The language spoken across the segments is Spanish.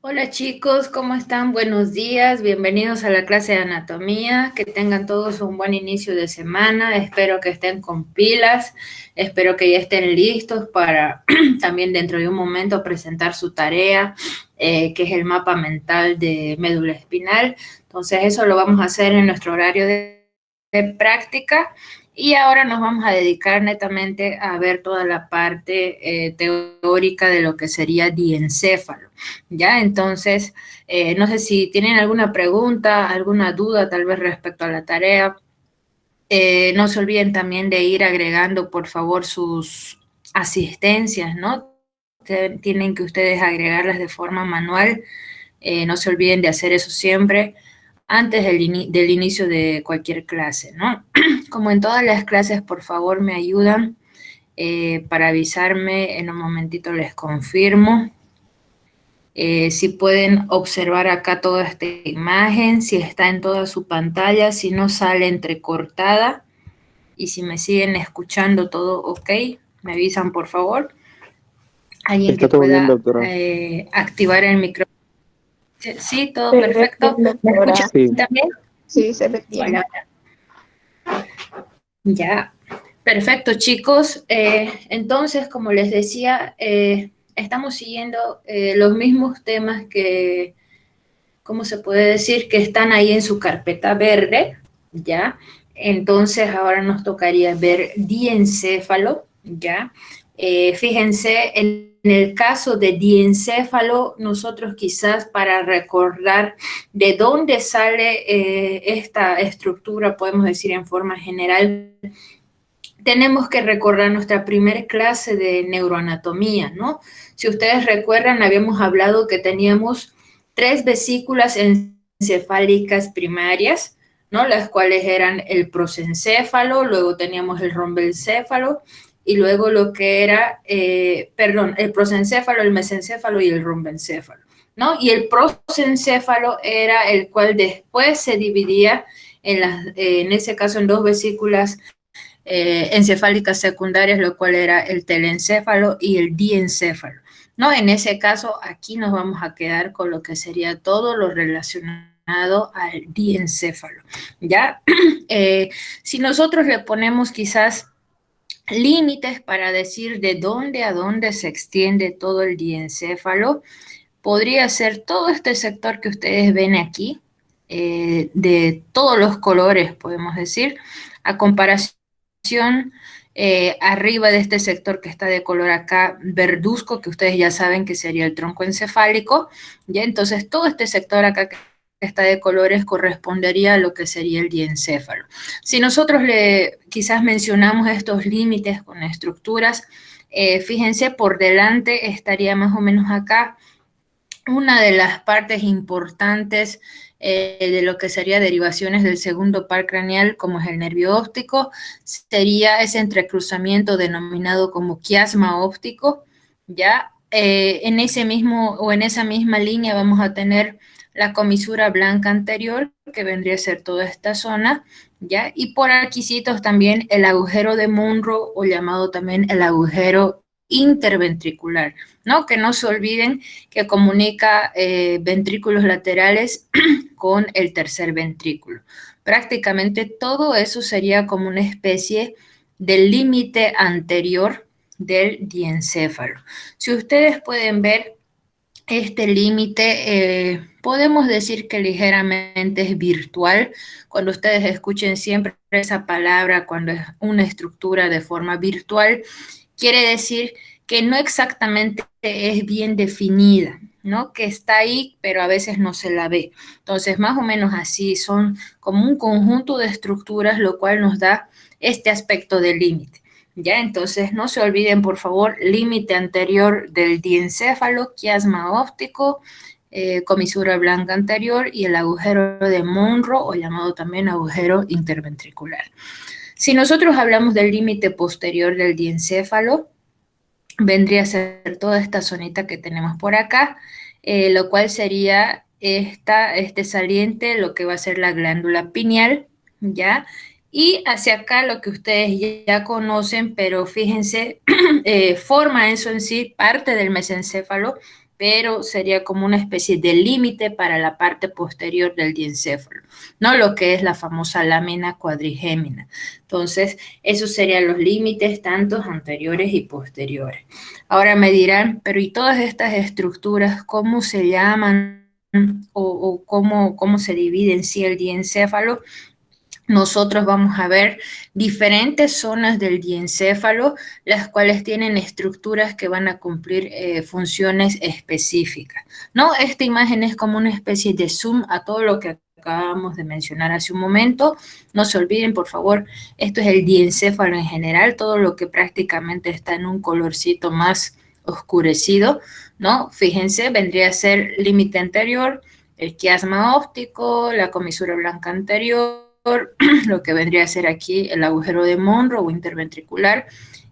Hola chicos, ¿cómo están? Buenos días, bienvenidos a la clase de anatomía, que tengan todos un buen inicio de semana, espero que estén con pilas, espero que ya estén listos para también dentro de un momento presentar su tarea, que es el mapa mental de médula espinal. Entonces eso lo vamos a hacer en nuestro horario de práctica. Y ahora nos vamos a dedicar netamente a ver toda la parte teórica de lo que sería diencéfalo. ¿Ya? Entonces, no sé si tienen alguna pregunta, alguna duda tal vez respecto a la tarea. No se olviden también de ir agregando, por favor, sus asistencias, ¿no? Tienen que ustedes agregarlas de forma manual. No se olviden de hacer eso siempre antes del inicio de cualquier clase, ¿no? Como en todas las clases, por favor, me ayudan para avisarme. En un momentito les confirmo. Si pueden observar acá toda esta imagen, si está en toda su pantalla, si no sale entrecortada y si me siguen escuchando todo ok, me avisan por favor. Alguien que Está todo bien, pueda doctora. activar el micrófono. Sí, todo Se ve perfecto. bien, ¿Me escuchan doctora. Sí, también? Sí, se ve bien. Hola. Ya, perfecto chicos. Entonces, como les decía, estamos siguiendo los mismos temas que, ¿cómo se puede decir? Que están ahí en su carpeta verde, ¿ya? Entonces ahora nos tocaría ver diencéfalo, ¿ya? Fíjense, en el caso de diencéfalo, nosotros quizás para recordar de dónde sale esta estructura, podemos decir en forma general, tenemos que recordar nuestra primera clase de neuroanatomía, ¿no? Si ustedes recuerdan, habíamos hablado que teníamos tres vesículas encefálicas primarias, ¿no? Las cuales eran el prosencéfalo, luego teníamos el rombencéfalo y luego lo que era, el prosencéfalo, el mesencéfalo y el rombencéfalo, ¿no? Y el prosencéfalo era el cual después se dividía en ese caso en dos vesículas encefálicas secundarias, lo cual era el telencéfalo y el diencéfalo. ¿No? En ese caso, aquí nos vamos a quedar con lo que sería todo lo relacionado al diencéfalo. ¿Ya? Si nosotros le ponemos quizás límites para decir de dónde a dónde se extiende todo el diencéfalo, podría ser todo este sector que ustedes ven aquí, de todos los colores, podemos decir, a comparación arriba de este sector que está de color acá verduzco, que ustedes ya saben que sería el tronco encefálico, ¿ya? Entonces todo este sector acá que está de colores correspondería a lo que sería el diencéfalo. Si nosotros quizás mencionamos estos límites con estructuras, fíjense, por delante estaría más o menos acá una de las partes importantes de lo que sería derivaciones del segundo par craneal, como es el nervio óptico, sería ese entrecruzamiento denominado como quiasma óptico, ¿ya? En ese mismo o en esa misma línea vamos a tener la comisura blanca anterior, que vendría a ser toda esta zona, ¿ya? Y por aquícitos también el agujero de Monro, o llamado también el agujero interventricular, ¿no? Que no se olviden que comunica ventrículos laterales con el tercer ventrículo. Prácticamente todo eso sería como una especie del límite anterior del diencéfalo. Si ustedes pueden ver este límite, podemos decir que ligeramente es virtual. Cuando ustedes escuchen siempre esa palabra, cuando es una estructura de forma virtual, quiere decir que no exactamente es bien definida, ¿no? Que está ahí, pero a veces no se la ve. Entonces, más o menos así, son como un conjunto de estructuras, lo cual nos da este aspecto del límite. ¿Ya? Entonces, no se olviden, por favor, límite anterior del diencéfalo, quiasma óptico, comisura blanca anterior y el agujero de Monro, o llamado también agujero interventricular. Si nosotros hablamos del límite posterior del diencéfalo, vendría a ser toda esta zonita que tenemos por acá, lo cual sería este saliente, lo que va a ser la glándula pineal, ¿ya? Y hacia acá lo que ustedes ya conocen, pero fíjense, forma eso en sí parte del mesencéfalo, pero sería como una especie de límite para la parte posterior del diencéfalo, no lo que es la famosa lámina cuadrigémina. Entonces, esos serían los límites tanto anteriores y posteriores. Ahora me dirán, pero ¿y todas estas estructuras cómo se llaman o cómo se divide en sí el diencéfalo? Nosotros vamos a ver diferentes zonas del diencéfalo, las cuales tienen estructuras que van a cumplir funciones específicas, ¿no? Esta imagen es como una especie de zoom a todo lo que acabamos de mencionar hace un momento. No se olviden, por favor, esto es el diencéfalo en general, todo lo que prácticamente está en un colorcito más oscurecido, ¿no? Fíjense, vendría a ser límite anterior, el quiasma óptico, la comisura blanca anterior, lo que vendría a ser aquí el agujero de Monro o interventricular,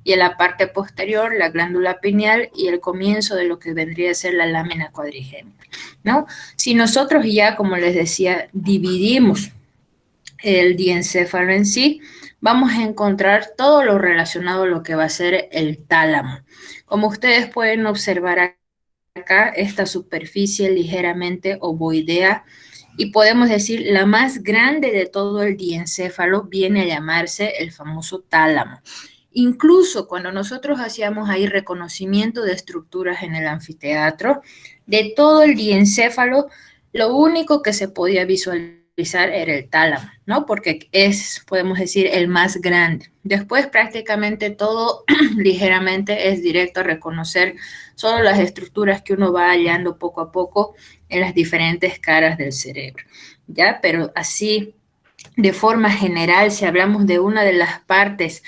y en la parte posterior la glándula pineal y el comienzo de lo que vendría a ser la lámina cuadrigémina, ¿no? Si nosotros ya, como les decía, dividimos el diencéfalo en sí, vamos a encontrar todo lo relacionado a lo que va a ser el tálamo. Como ustedes pueden observar acá, esta superficie ligeramente ovoidea, y podemos decir la más grande de todo el diencéfalo viene a llamarse el famoso tálamo. Incluso cuando nosotros hacíamos ahí reconocimiento de estructuras en el anfiteatro, de todo el diencéfalo, lo único que se podía visualizar era el tálamo, ¿no? Porque es, podemos decir, el más grande. Después prácticamente todo ligeramente es directo a reconocer solo las estructuras que uno va hallando poco a poco en las diferentes caras del cerebro, ¿ya? Pero así, de forma general, si hablamos de una de las partes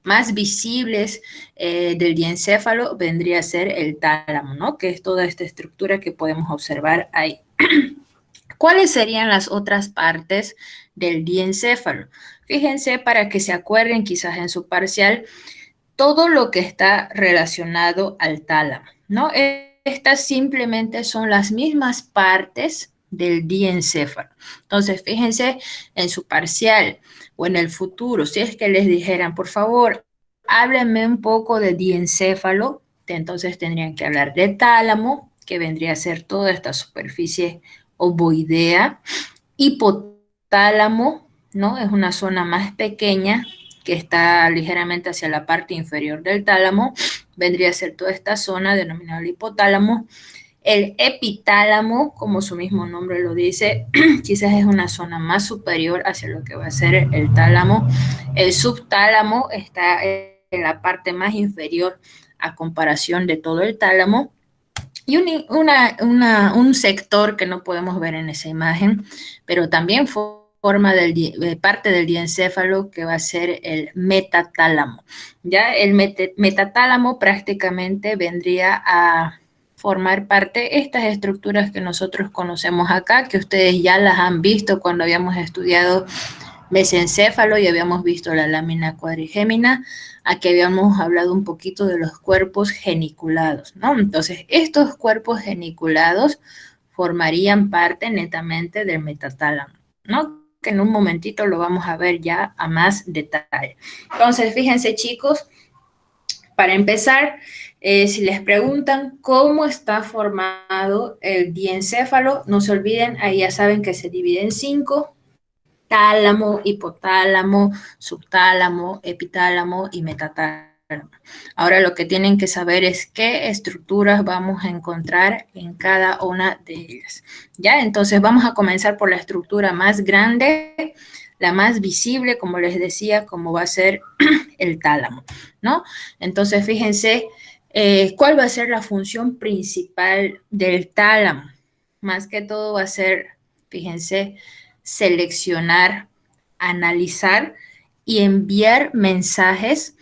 más visibles del diencéfalo, vendría a ser el tálamo, ¿no? Que es toda esta estructura que podemos observar ahí. ¿Cuáles serían las otras partes del diencéfalo? Fíjense, para que se acuerden quizás en su parcial, todo lo que está relacionado al tálamo, ¿no? Estas simplemente son las mismas partes del diencéfalo. Entonces, fíjense en su parcial o en el futuro, si es que les dijeran, por favor, háblenme un poco de diencéfalo, entonces tendrían que hablar de tálamo, que vendría a ser toda esta superficie ovoidea, hipotálamo, ¿no? Es una zona más pequeña que está ligeramente hacia la parte inferior del tálamo, vendría a ser toda esta zona denominada el hipotálamo. El epitálamo, como su mismo nombre lo dice, quizás es una zona más superior hacia lo que va a ser el tálamo. El subtálamo está en la parte más inferior a comparación de todo el tálamo. Y un sector que no podemos ver en esa imagen, pero también forma parte del diencéfalo, que va a ser el metatálamo. Ya el metatálamo prácticamente vendría a formar parte de estas estructuras que nosotros conocemos acá, que ustedes ya las han visto cuando habíamos estudiado mesencéfalo y habíamos visto la lámina cuadrigémina. Aquí habíamos hablado un poquito de los cuerpos geniculados, ¿no? Entonces, estos cuerpos geniculados formarían parte netamente del metatálamo, ¿no? Que en un momentito lo vamos a ver ya a más detalle. Entonces, fíjense, chicos, para empezar, si les preguntan cómo está formado el diencéfalo, no se olviden, ahí ya saben que se divide en 5: tálamo, hipotálamo, subtálamo, epitálamo y metatálamo. Ahora lo que tienen que saber es qué estructuras vamos a encontrar en cada una de ellas. ¿Ya? Entonces vamos a comenzar por la estructura más grande, la más visible, como les decía, como va a ser el tálamo, ¿no? Entonces fíjense cuál va a ser la función principal del tálamo. Más que todo va a ser, fíjense, seleccionar, analizar y enviar mensajes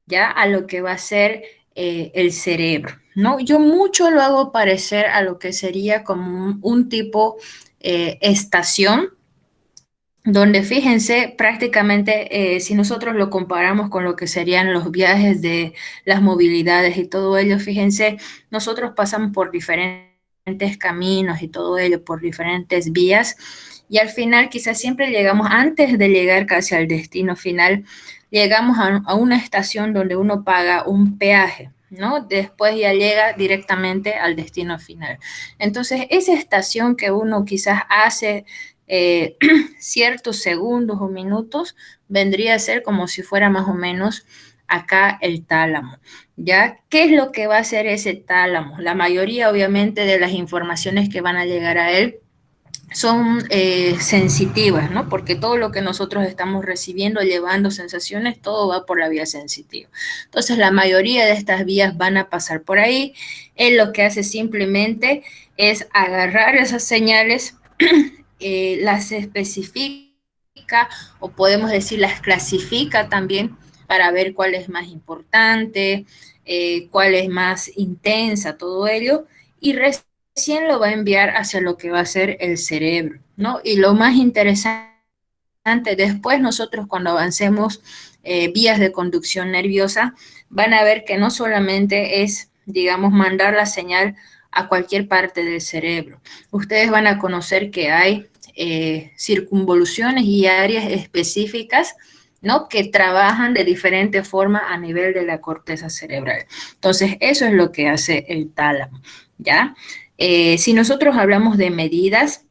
ya a lo que va a ser el cerebro, ¿no? Yo mucho lo hago parecer a lo que sería como un tipo estación, donde fíjense, prácticamente si nosotros lo comparamos con lo que serían los viajes de las movilidades y todo ello, fíjense, nosotros pasamos por diferentes caminos y todo ello, por diferentes vías, y al final quizás siempre llegamos, antes de llegar casi al destino final, llegamos a una estación donde uno paga un peaje, ¿no? Después ya llega directamente al destino final. Entonces, esa estación que uno quizás hace ciertos segundos o minutos, vendría a ser como si fuera más o menos acá el tálamo. ¿Ya? ¿Qué es lo que va a hacer ese tálamo? La mayoría, obviamente, de las informaciones que van a llegar a él son sensitivas, ¿no? Porque todo lo que nosotros estamos recibiendo, llevando sensaciones, todo va por la vía sensitiva. Entonces, la mayoría de estas vías van a pasar por ahí. Él lo que hace simplemente es agarrar esas señales, las especifica o podemos decir las clasifica también para ver cuál es más importante, cuál es más intensa, todo ello, y recién lo va a enviar hacia lo que va a ser el cerebro, ¿no? Y lo más interesante, después nosotros cuando avancemos vías de conducción nerviosa, van a ver que no solamente es, digamos, mandar la señal a cualquier parte del cerebro. Ustedes van a conocer que hay circunvoluciones y áreas específicas, ¿no? Que trabajan de diferente forma a nivel de la corteza cerebral. Entonces, eso es lo que hace el tálamo, ¿ya? Si nosotros hablamos de medidas,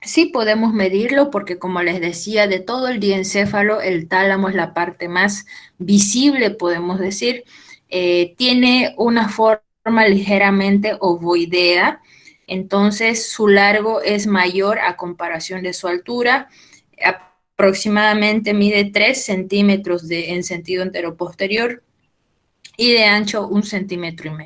sí podemos medirlo porque, como les decía, de todo el diencéfalo, el tálamo es la parte más visible, podemos decir. Tiene una forma ligeramente ovoidea, entonces su largo es mayor a comparación de su altura. Aproximadamente mide 3 centímetros en sentido enteroposterior y de ancho 1,5 centímetros.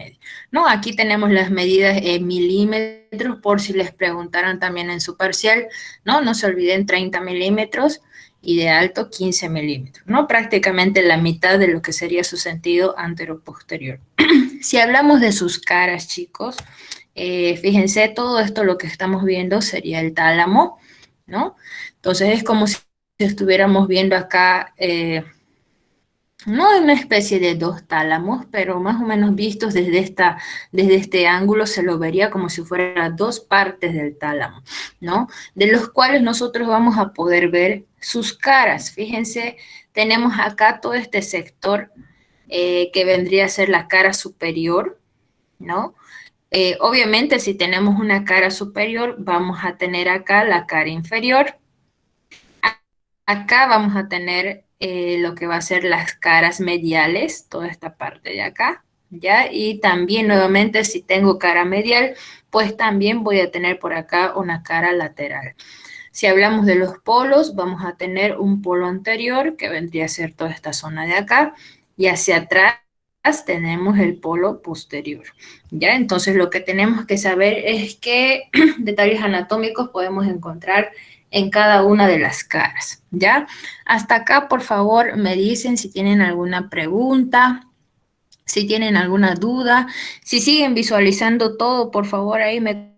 ¿No? Aquí tenemos las medidas en milímetros por si les preguntaran también en su parcial, ¿no? No se olviden 30 milímetros y de alto 15 milímetros, ¿no? Prácticamente la mitad de lo que sería su sentido anteroposterior. Si hablamos de sus caras, chicos, fíjense, todo esto lo que estamos viendo sería el tálamo, ¿no? Entonces es como si estuviéramos viendo acá no una especie de dos tálamos, pero más o menos vistos desde este ángulo se lo vería como si fueran dos partes del tálamo, ¿no? De los cuales nosotros vamos a poder ver sus caras. Fíjense, tenemos acá todo este sector que vendría a ser la cara superior, ¿no? Obviamente, si tenemos una cara superior, vamos a tener acá la cara inferior. Acá vamos a tener lo que va a ser las caras mediales, toda esta parte de acá, ¿ya? Y también nuevamente si tengo cara medial, pues también voy a tener por acá una cara lateral. Si hablamos de los polos, vamos a tener un polo anterior, que vendría a ser toda esta zona de acá, y hacia atrás tenemos el polo posterior, ¿ya? Entonces lo que tenemos que saber es qué detalles anatómicos podemos encontrar en cada una de las caras, ¿ya? Hasta acá, por favor, me dicen si tienen alguna pregunta, si tienen alguna duda, si siguen visualizando todo, por favor, ahí me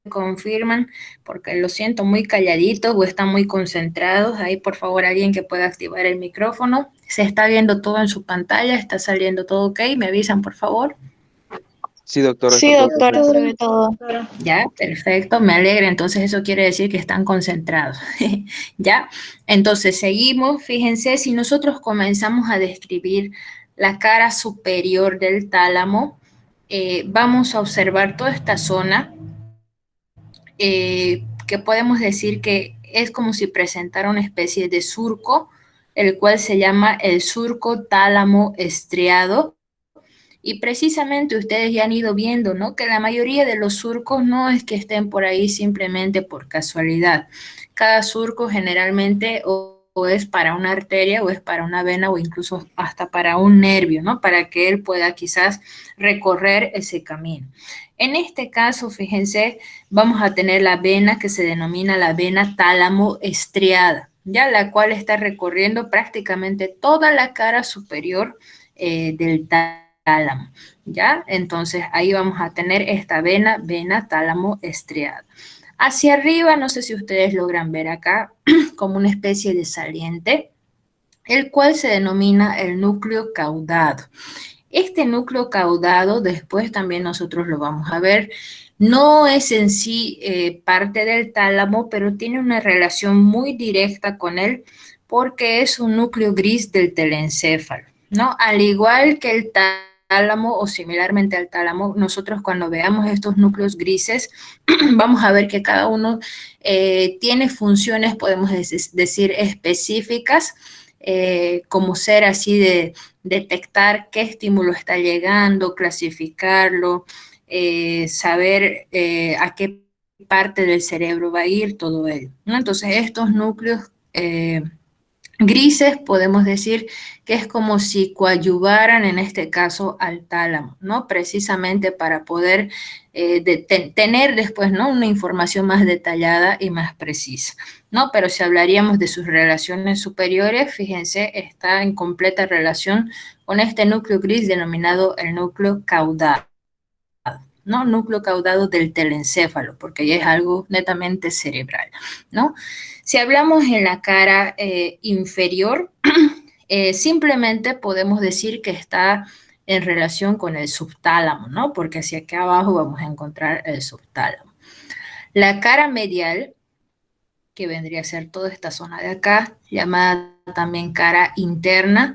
confirman, porque lo siento muy calladitos o están muy concentrados. Ahí, por favor, alguien que pueda activar el micrófono. Se está viendo todo en su pantalla, está saliendo todo ok, me avisan, por favor. Sí, doctora, Sí, está todo doctora, se perfecto. ve todo. Ya, perfecto, me alegra, entonces eso quiere decir que están concentrados. ¿Ya? Entonces seguimos, fíjense, si nosotros comenzamos a describir la cara superior del tálamo, vamos a observar toda esta zona que podemos decir que es como si presentara una especie de surco, el cual se llama el surco tálamo estriado. Y precisamente ustedes ya han ido viendo, ¿no? Que la mayoría de los surcos no es que estén por ahí simplemente por casualidad. Cada surco generalmente o es para una arteria o es para una vena o incluso hasta para un nervio, ¿no? Para que él pueda quizás recorrer ese camino. En este caso, fíjense, vamos a tener la vena que se denomina la vena tálamo estriada, ya la cual está recorriendo prácticamente toda la cara superior del tálamo, ¿ya? Entonces ahí vamos a tener esta vena tálamo estriada. Hacia arriba, no sé si ustedes logran ver acá, como una especie de saliente, el cual se denomina el núcleo caudado. Este núcleo caudado, después también nosotros lo vamos a ver, no es en sí parte del tálamo, pero tiene una relación muy directa con él porque es un núcleo gris del telencéfalo, ¿no? Al igual que el tálamo o similarmente al tálamo, nosotros cuando veamos estos núcleos grises, vamos a ver que cada uno tiene funciones, podemos decir, específicas, como ser así de detectar qué estímulo está llegando, clasificarlo, saber a qué parte del cerebro va a ir, todo ello, ¿no? Entonces, estos núcleos grises podemos decir que es como si coadyuvaran en este caso al tálamo, ¿no? Precisamente para poder tener después, ¿no? Una información más detallada y más precisa, ¿no? Pero si hablaríamos de sus relaciones superiores, fíjense, está en completa relación con este núcleo gris denominado el núcleo caudado, ¿no? Núcleo caudado del telencéfalo, porque ya es algo netamente cerebral, ¿no? Si hablamos en la cara inferior, simplemente podemos decir que está en relación con el subtálamo, ¿no? Porque hacia acá abajo vamos a encontrar el subtálamo. La cara medial, que vendría a ser toda esta zona de acá, llamada también cara interna,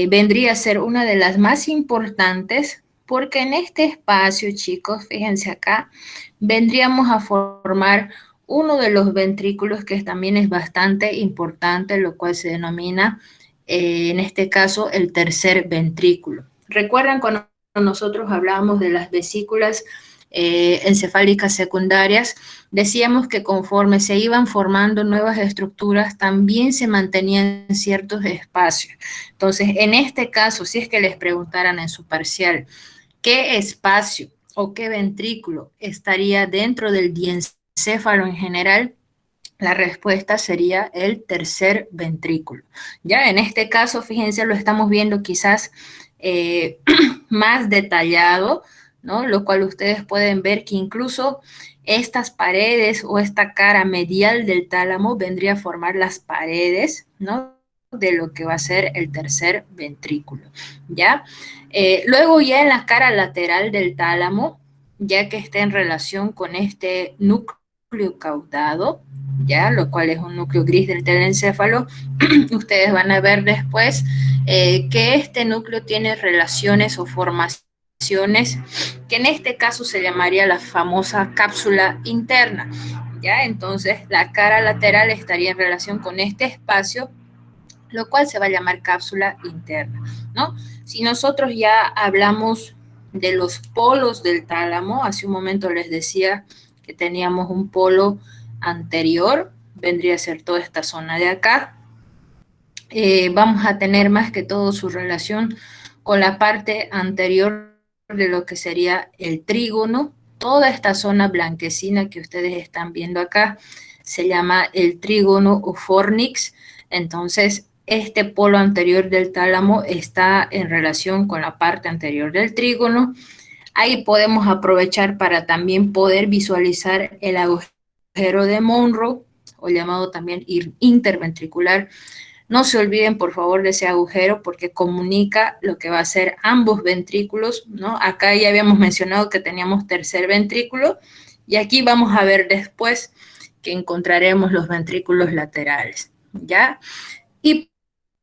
vendría a ser una de las más importantes porque en este espacio, chicos, fíjense acá, vendríamos a formar uno de los ventrículos que también es bastante importante, lo cual se denomina, en este caso, el tercer ventrículo. ¿Recuerdan cuando nosotros hablábamos de las vesículas encefálicas secundarias? Decíamos que conforme se iban formando nuevas estructuras, también se mantenían ciertos espacios. Entonces, en este caso, si es que les preguntaran en su parcial, ¿qué espacio o qué ventrículo estaría dentro del diencéfalo en general? La respuesta sería el tercer ventrículo. Ya en este caso, fíjense, lo estamos viendo quizás más detallado, ¿no? Lo cual ustedes pueden ver que incluso estas paredes o esta cara medial del tálamo vendría a formar las paredes, ¿no? De lo que va a ser el tercer ventrículo, ¿ya? Luego ya en la cara lateral del tálamo, ya que está en relación con este núcleo caudado, ya, lo cual es un núcleo gris del telencéfalo, ustedes van a ver después que este núcleo tiene relaciones o formaciones que en este caso se llamaría la famosa cápsula interna, ya, entonces la cara lateral estaría en relación con este espacio, lo cual se va a llamar cápsula interna, ¿no? Si nosotros ya hablamos de los polos del tálamo, hace un momento les decía que teníamos un polo anterior, vendría a ser toda esta zona de acá. Vamos a tener más que todo su relación con la parte anterior de lo que sería el trígono. Toda esta zona blanquecina que ustedes están viendo acá se llama el trígono o fornix. Entonces, este polo anterior del tálamo está en relación con la parte anterior del trígono. Ahí podemos aprovechar para también poder visualizar el agujero de Monroe, o llamado también interventricular. No se olviden, por favor, de ese agujero porque comunica lo que va a ser ambos ventrículos, ¿no? Acá ya habíamos mencionado que teníamos tercer ventrículo y aquí vamos a ver después que encontraremos los ventrículos laterales, ¿ya? Y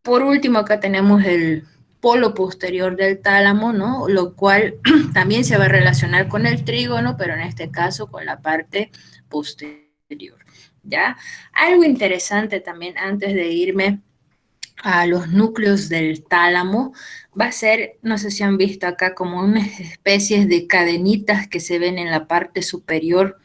por último, acá tenemos el polo posterior del tálamo, ¿no? Lo cual también se va a relacionar con el trígono, pero en este caso con la parte posterior, ¿ya? Algo interesante también antes de irme a los núcleos del tálamo va a ser, no sé si han visto acá, como unas especies de cadenitas que se ven en la parte superior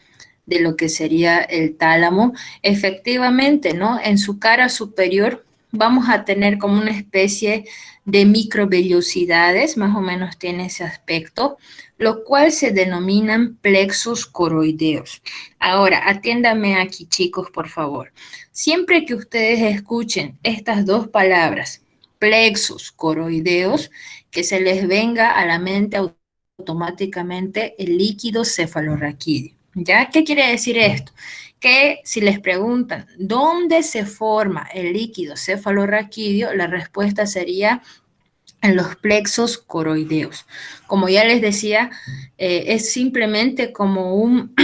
de lo que sería el tálamo. Efectivamente, ¿no? En su cara superior vamos a tener como una especie de microvellosidades, más o menos tiene ese aspecto, lo cual se denominan plexos coroideos. Ahora, atiéndame aquí, chicos, por favor. Siempre que ustedes escuchen estas dos palabras, plexos coroideos, que se les venga a la mente automáticamente el líquido cefalorraquídeo. ¿Ya? ¿Qué quiere decir esto? Que si les preguntan dónde se forma el líquido cefalorraquídeo, la respuesta sería en los plexos coroideos. Como ya les decía, es simplemente como un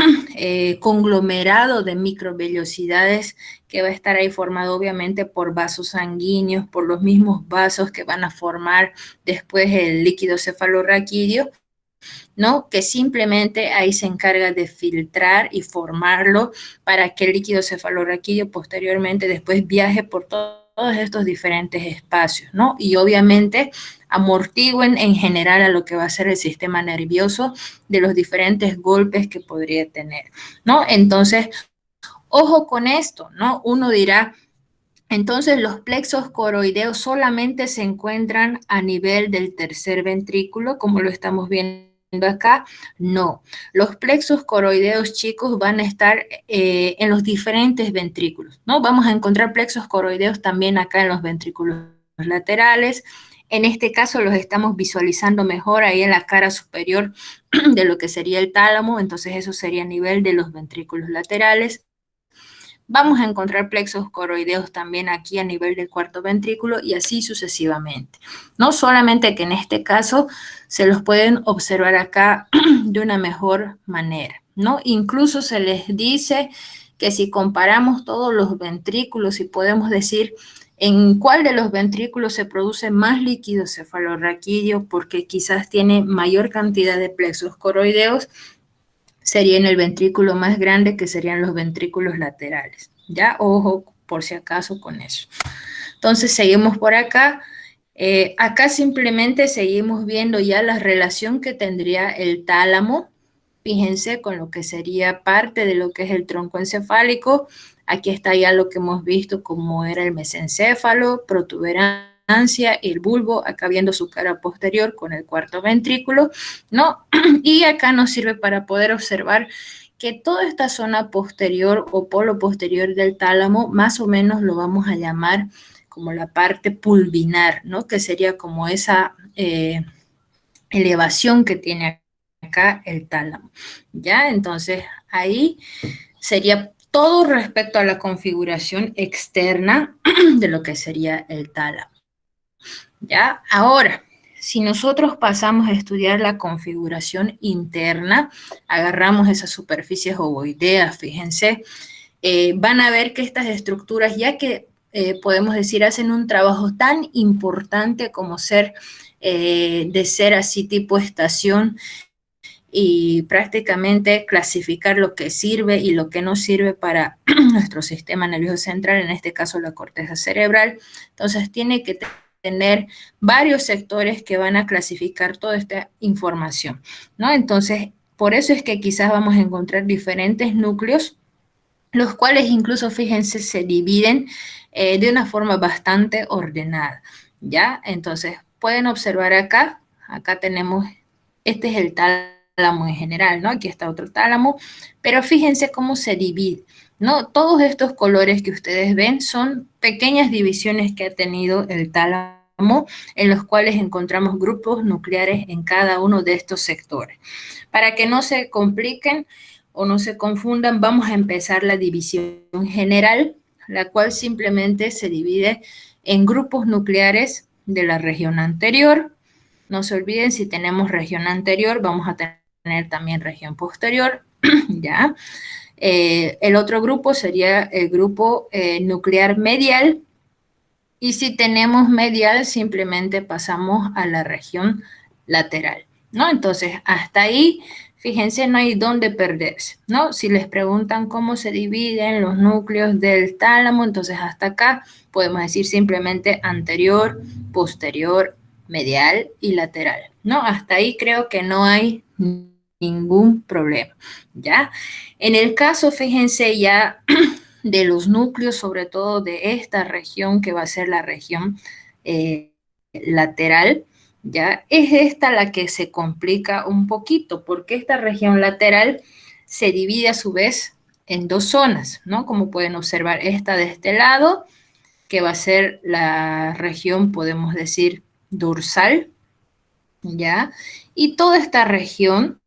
conglomerado de microvellosidades que va a estar ahí formado obviamente por vasos sanguíneos, por los mismos vasos que van a formar después el líquido cefalorraquídeo, ¿no? Que simplemente ahí se encarga de filtrar y formarlo para que el líquido cefalorraquídeo posteriormente después viaje por todos estos diferentes espacios, ¿no? Y obviamente amortigüen en general a lo que va a ser el sistema nervioso de los diferentes golpes que podría tener, ¿no? Entonces, ojo con esto, ¿no? Uno dirá, entonces los plexos coroideos solamente se encuentran a nivel del tercer ventrículo, como lo estamos viendo acá. No, los plexos coroideos chicos van a estar en los diferentes ventrículos, ¿no? Vamos a encontrar plexos coroideos también acá en los ventrículos laterales. En este caso los estamos visualizando mejor ahí en la cara superior de lo que sería el tálamo, entonces eso sería a nivel de los ventrículos laterales. Vamos a encontrar plexos coroideos también aquí a nivel del cuarto ventrículo y así sucesivamente. No solamente que en este caso se los pueden observar acá de una mejor manera, ¿no? Incluso se les dice que si comparamos todos los ventrículos y podemos decir en cuál de los ventrículos se produce más líquido cefalorraquídeo porque quizás tiene mayor cantidad de plexos coroideos, sería en el ventrículo más grande, que serían los ventrículos laterales. Ya, ojo por si acaso con eso. Entonces seguimos por acá. Acá simplemente seguimos viendo ya la relación que tendría el tálamo, fíjense, con lo que sería parte de lo que es el tronco encefálico. Aquí está ya lo que hemos visto como era el mesencéfalo, protuberancia, el bulbo, acá viendo su cara posterior con el cuarto ventrículo, ¿no? Y acá nos sirve para poder observar que toda esta zona posterior o polo posterior del tálamo, más o menos lo vamos a llamar como la parte pulvinar, ¿no? Que sería como esa elevación que tiene acá el tálamo, ¿ya? Entonces, ahí sería todo respecto a la configuración externa de lo que sería el tálamo, ¿ya? Ahora, si nosotros pasamos a estudiar la configuración interna, agarramos esas superficies ovoideas, fíjense, van a ver que estas estructuras, ya que podemos decir, hacen un trabajo tan importante como ser, de ser así tipo estación y prácticamente clasificar lo que sirve y lo que no sirve para nuestro sistema nervioso central, en este caso la corteza cerebral. Entonces tiene que tener varios sectores que van a clasificar toda esta información, ¿no? Entonces, por eso es que quizás vamos a encontrar diferentes núcleos, los cuales incluso, fíjense, se dividen de una forma bastante ordenada, ¿ya? Entonces, pueden observar acá, acá tenemos, este es el tálamo en general, ¿no? Aquí está otro tálamo, pero fíjense cómo se divide, ¿no? Todos estos colores que ustedes ven son pequeñas divisiones que ha tenido el tálamo, en los cuales encontramos grupos nucleares en cada uno de estos sectores. Para que no se compliquen o no se confundan, vamos a empezar la división general, la cual simplemente se divide en grupos nucleares de la región anterior. No se olviden, si tenemos región anterior, vamos a tener también región posterior, ¿ya? El otro grupo sería el grupo nuclear medial, y si tenemos medial, simplemente pasamos a la región lateral, ¿no? Entonces, hasta ahí, fíjense, no hay dónde perderse, ¿no? Si les preguntan cómo se dividen los núcleos del tálamo, entonces hasta acá podemos decir simplemente anterior, posterior, medial y lateral, ¿no? Hasta ahí creo que no hay ningún problema, ¿ya? En el caso, fíjense ya de los núcleos, sobre todo de esta región que va a ser la región lateral, ¿ya? Es esta la que se complica un poquito, porque esta región lateral se divide a su vez en dos zonas, ¿no? Como pueden observar, esta de este lado, que va a ser la región, podemos decir, dorsal, ¿ya? Y toda esta región,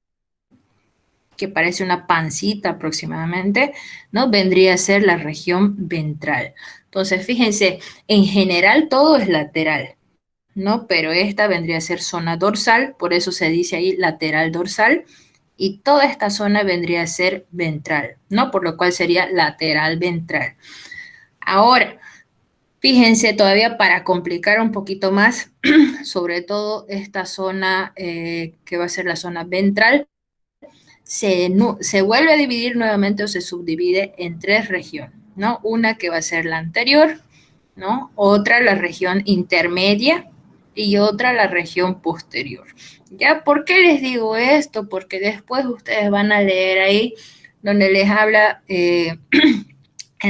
que parece una pancita aproximadamente, ¿no? Vendría a ser la región ventral. Entonces, fíjense, en general todo es lateral, ¿no? Pero esta vendría a ser zona dorsal, por eso se dice ahí lateral dorsal, y toda esta zona vendría a ser ventral, ¿no? Por lo cual sería lateral ventral. Ahora, fíjense todavía para complicar un poquito más, sobre todo esta zona que va a ser la zona ventral, se vuelve a dividir nuevamente o se subdivide en tres regiones, ¿no? Una que va a ser la anterior, ¿no? Otra la región intermedia y otra la región posterior. ¿Ya? ¿Por qué les digo esto? Porque después ustedes van a leer ahí donde les habla en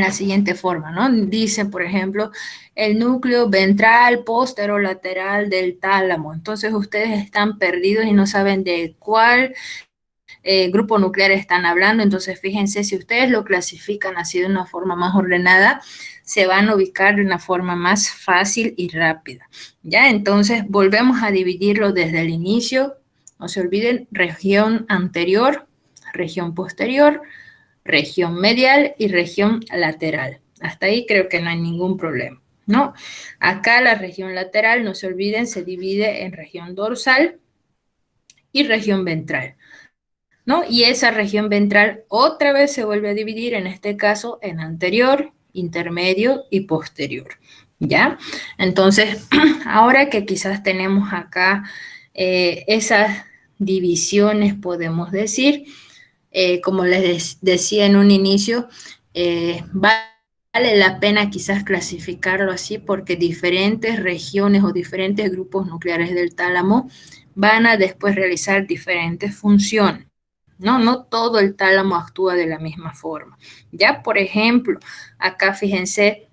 la siguiente forma, ¿no? Dice, por ejemplo, el núcleo ventral, posterolateral del tálamo. Entonces ustedes están perdidos y no saben de cuál grupo nuclear están hablando. Entonces fíjense, si ustedes lo clasifican así de una forma más ordenada, se van a ubicar de una forma más fácil y rápida. ¿Ya? Entonces volvemos a dividirlo desde el inicio. No se olviden, región anterior, región posterior, región medial y región lateral. Hasta ahí creo que no hay ningún problema, ¿no? Acá la región lateral, no se olviden, se divide en región dorsal y región ventral, ¿no? Y esa región ventral otra vez se vuelve a dividir, en este caso, en anterior, intermedio y posterior, ¿ya? Entonces, ahora que quizás tenemos acá esas divisiones, podemos decir, como les decía en un inicio, vale la pena quizás clasificarlo así porque diferentes regiones o diferentes grupos nucleares del tálamo van a después realizar diferentes funciones. No, no todo el tálamo actúa de la misma forma. Ya, por ejemplo, acá fíjense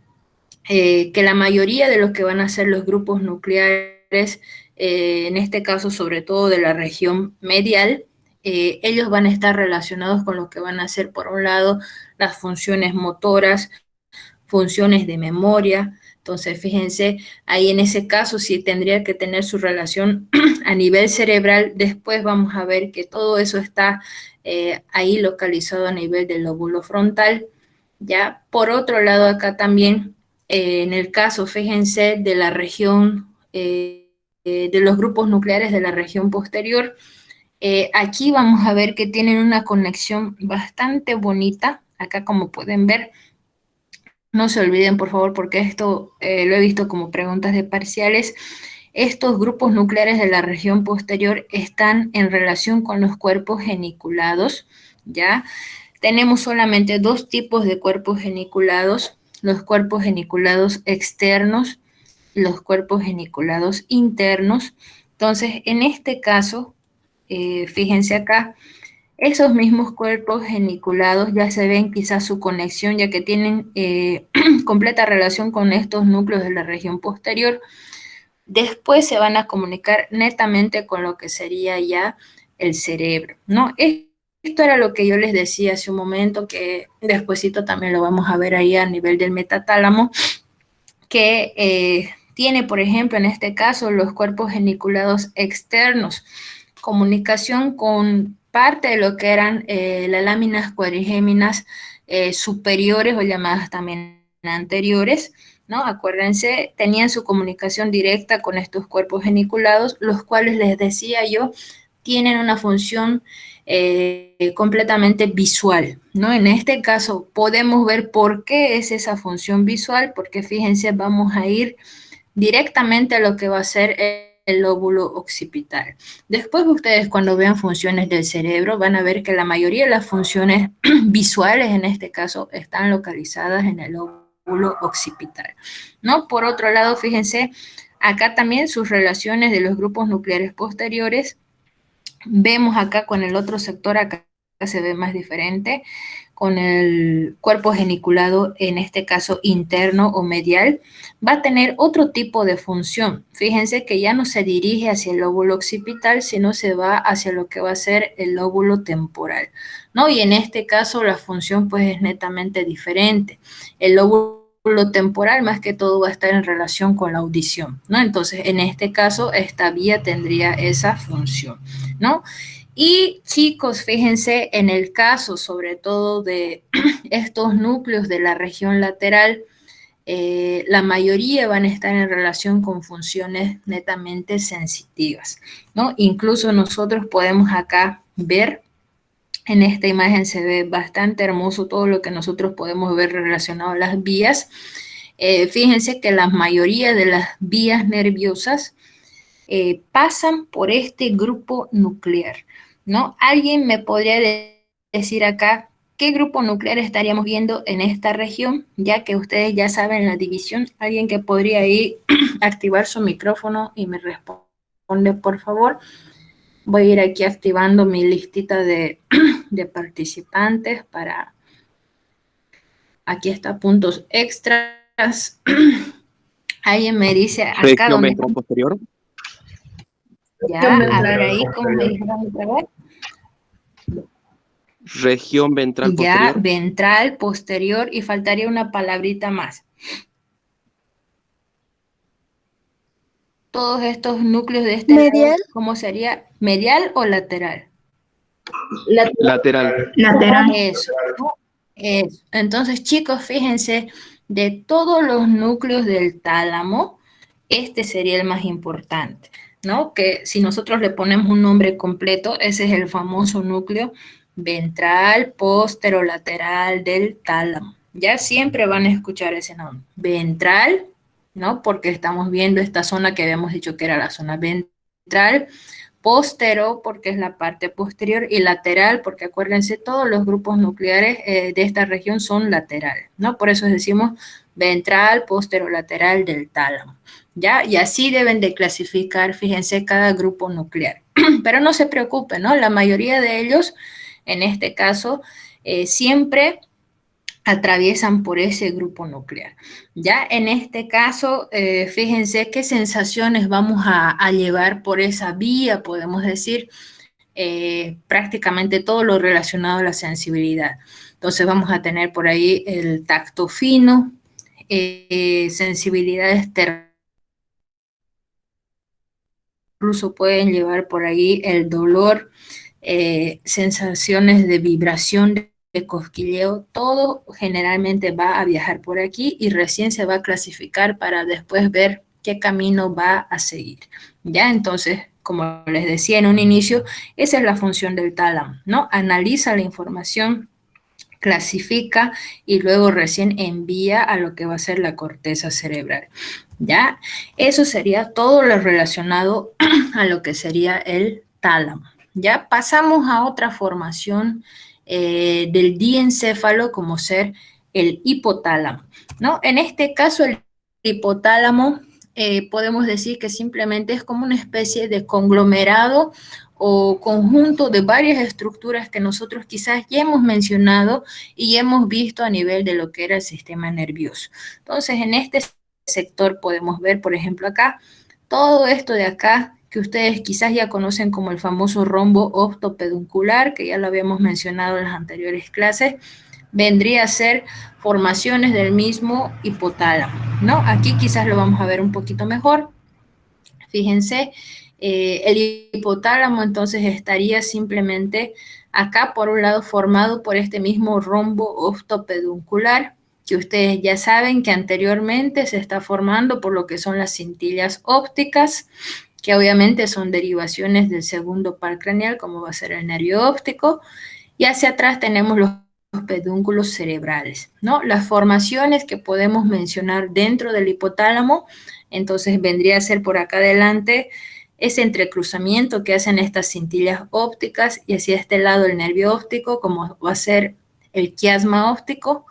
que la mayoría de los que van a ser los grupos nucleares, en este caso sobre todo de la región medial, ellos van a estar relacionados con lo que van a ser, por un lado, las funciones motoras, funciones de memoria. Entonces, fíjense, ahí en ese caso sí tendría que tener su relación a nivel cerebral. Después vamos a ver que todo eso está ahí localizado a nivel del lóbulo frontal. Ya, por otro lado, acá también, en el caso, fíjense, de la región, de los grupos nucleares de la región posterior, aquí vamos a ver que tienen una conexión bastante bonita. Acá, como pueden ver, no se olviden, por favor, porque esto lo he visto como preguntas de parciales. Estos grupos nucleares de la región posterior están en relación con los cuerpos geniculados, ¿ya? Tenemos solamente dos tipos de cuerpos geniculados, los cuerpos geniculados externos y los cuerpos geniculados internos. Entonces, en este caso, fíjense acá, esos mismos cuerpos geniculados ya se ven quizás su conexión, ya que tienen completa relación con estos núcleos de la región posterior. Después se van a comunicar netamente con lo que sería ya el cerebro, ¿no? Esto era lo que yo les decía hace un momento, que despuesito también lo vamos a ver ahí a nivel del metatálamo, que tiene, por ejemplo, en este caso, los cuerpos geniculados externos, comunicación con parte de lo que eran las láminas cuadrigéminas superiores o llamadas también anteriores, ¿no? Acuérdense, tenían su comunicación directa con estos cuerpos geniculados, los cuales les decía yo, tienen una función completamente visual, ¿no? En este caso podemos ver por qué es esa función visual, porque fíjense, vamos a ir directamente a lo que va a ser el lóbulo occipital. Después ustedes cuando vean funciones del cerebro van a ver que la mayoría de las funciones visuales en este caso están localizadas en el lóbulo occipital, ¿no? Por otro lado, fíjense, acá también sus relaciones de los grupos nucleares posteriores. Vemos acá con el otro sector, acá se ve más diferente, con el cuerpo geniculado, en este caso interno o medial, va a tener otro tipo de función. Fíjense que ya no se dirige hacia el lóbulo occipital, sino se va hacia lo que va a ser el lóbulo temporal, ¿no? Y en este caso la función pues es netamente diferente. El lóbulo temporal más que todo va a estar en relación con la audición, ¿no? Entonces, en este caso, esta vía tendría esa función, ¿no? Y chicos, fíjense en el caso sobre todo de estos núcleos de la región lateral, la mayoría van a estar en relación con funciones netamente sensitivas, ¿no? Incluso nosotros podemos acá ver, en esta imagen se ve bastante hermoso todo lo que nosotros podemos ver relacionado a las vías. Fíjense que la mayoría de las vías nerviosas pasan por este grupo nuclear, ¿no? ¿Alguien me podría decir acá qué grupo nuclear estaríamos viendo en esta región? Ya que ustedes ya saben la división. ¿Alguien que podría ahí activar su micrófono y me responde, por favor? Voy a ir aquí activando mi listita de, de participantes para... Aquí está, puntos extras. Alguien me dice acá Región donde... ventral posterior. Ya, a ver ahí, ¿cómo me dijeron otra vez? Región ventral Ya, posterior. ventral, posterior, y faltaría una palabrita más. Todos estos núcleos de este Medial. lado, ¿cómo sería? ¿Medial o lateral? Lateral. Lateral. Eso, ¿no? Eso. Entonces, chicos, fíjense, de todos los núcleos del tálamo, este sería el más importante, ¿no? Que si nosotros le ponemos un nombre completo, ese es el famoso núcleo ventral, posterolateral del tálamo. Ya siempre van a escuchar ese nombre. Ventral, ¿no? Porque estamos viendo esta zona que habíamos dicho que era la zona ventral, postero porque es la parte posterior y lateral porque acuérdense todos los grupos nucleares de esta región son laterales, ¿no? Por eso decimos ventral, posterolateral del tálamo, ¿ya? Y así deben de clasificar, fíjense, cada grupo nuclear. Pero no se preocupen, ¿no? La mayoría de ellos, en este caso, siempre atraviesan por ese grupo nuclear. Ya en este caso, fíjense qué sensaciones vamos a llevar por esa vía, podemos decir, prácticamente todo lo relacionado a la sensibilidad. Entonces vamos a tener por ahí el tacto fino, sensibilidades terrestres, incluso pueden llevar por ahí el dolor, sensaciones de vibración, de cosquilleo, todo generalmente va a viajar por aquí y recién se va a clasificar para después ver qué camino va a seguir. Ya, entonces, como les decía en un inicio, esa es la función del tálamo, ¿no? Analiza la información, clasifica y luego recién envía a lo que va a ser la corteza cerebral. ¿Ya? Eso sería todo lo relacionado a lo que sería el tálamo. Ya pasamos a otra formación del diencéfalo como ser el hipotálamo, ¿no? En este caso el hipotálamo podemos decir que simplemente es como una especie de conglomerado o conjunto de varias estructuras que nosotros quizás ya hemos mencionado y hemos visto a nivel de lo que era el sistema nervioso. Entonces, en este sector podemos ver, por ejemplo, acá, todo esto de acá que ustedes quizás ya conocen como el famoso rombo optopeduncular, que ya lo habíamos mencionado en las anteriores clases, vendría a ser formaciones del mismo hipotálamo, ¿no? Aquí quizás lo vamos a ver un poquito mejor. Fíjense, el hipotálamo entonces estaría simplemente acá por un lado formado por este mismo rombo optopeduncular, que ustedes ya saben que anteriormente se está formando por lo que son las cintillas ópticas, que obviamente son derivaciones del segundo par craneal, como va a ser el nervio óptico, y hacia atrás tenemos los pedúnculos cerebrales, ¿no? Las formaciones que podemos mencionar dentro del hipotálamo, entonces vendría a ser por acá adelante ese entrecruzamiento que hacen estas cintillas ópticas y hacia este lado el nervio óptico, como va a ser el quiasma óptico.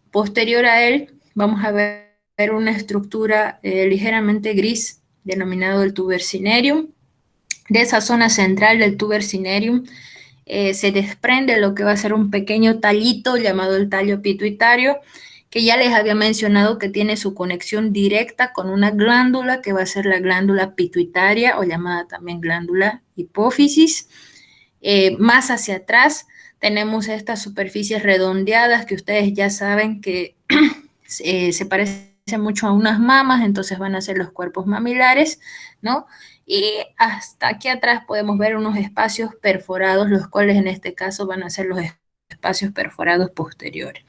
Posterior a él vamos a ver una estructura ligeramente gris denominado el tuber cinereum. De esa zona central del tuber cinereum se desprende lo que va a ser un pequeño tallito llamado el tallo pituitario, que ya les había mencionado que tiene su conexión directa con una glándula que va a ser la glándula pituitaria o llamada también glándula hipófisis. Más hacia atrás tenemos estas superficies redondeadas que ustedes ya saben que se parecen mucho a unas mamas, entonces van a ser los cuerpos mamilares, ¿no? Y hasta aquí atrás podemos ver unos espacios perforados, los cuales en este caso van a ser los espacios perforados posteriores.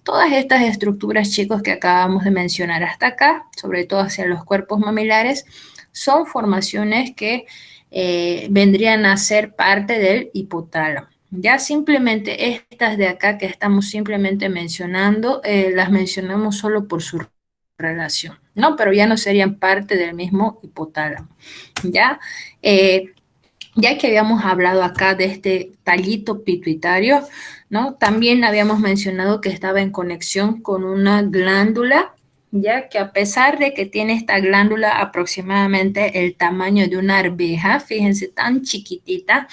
Todas estas estructuras, chicos, que acabamos de mencionar hasta acá, sobre todo hacia los cuerpos mamilares, son formaciones que vendrían a ser parte del hipotálamo. Ya simplemente estas de acá que estamos simplemente mencionando, las mencionamos solo por su relación, ¿no? Pero ya no serían parte del mismo hipotálamo, ¿ya? Ya que habíamos hablado acá de este tallito pituitario, ¿no? También habíamos mencionado que estaba en conexión con una glándula, ya que a pesar de que tiene esta glándula aproximadamente el tamaño de una arveja, fíjense, tan chiquitita,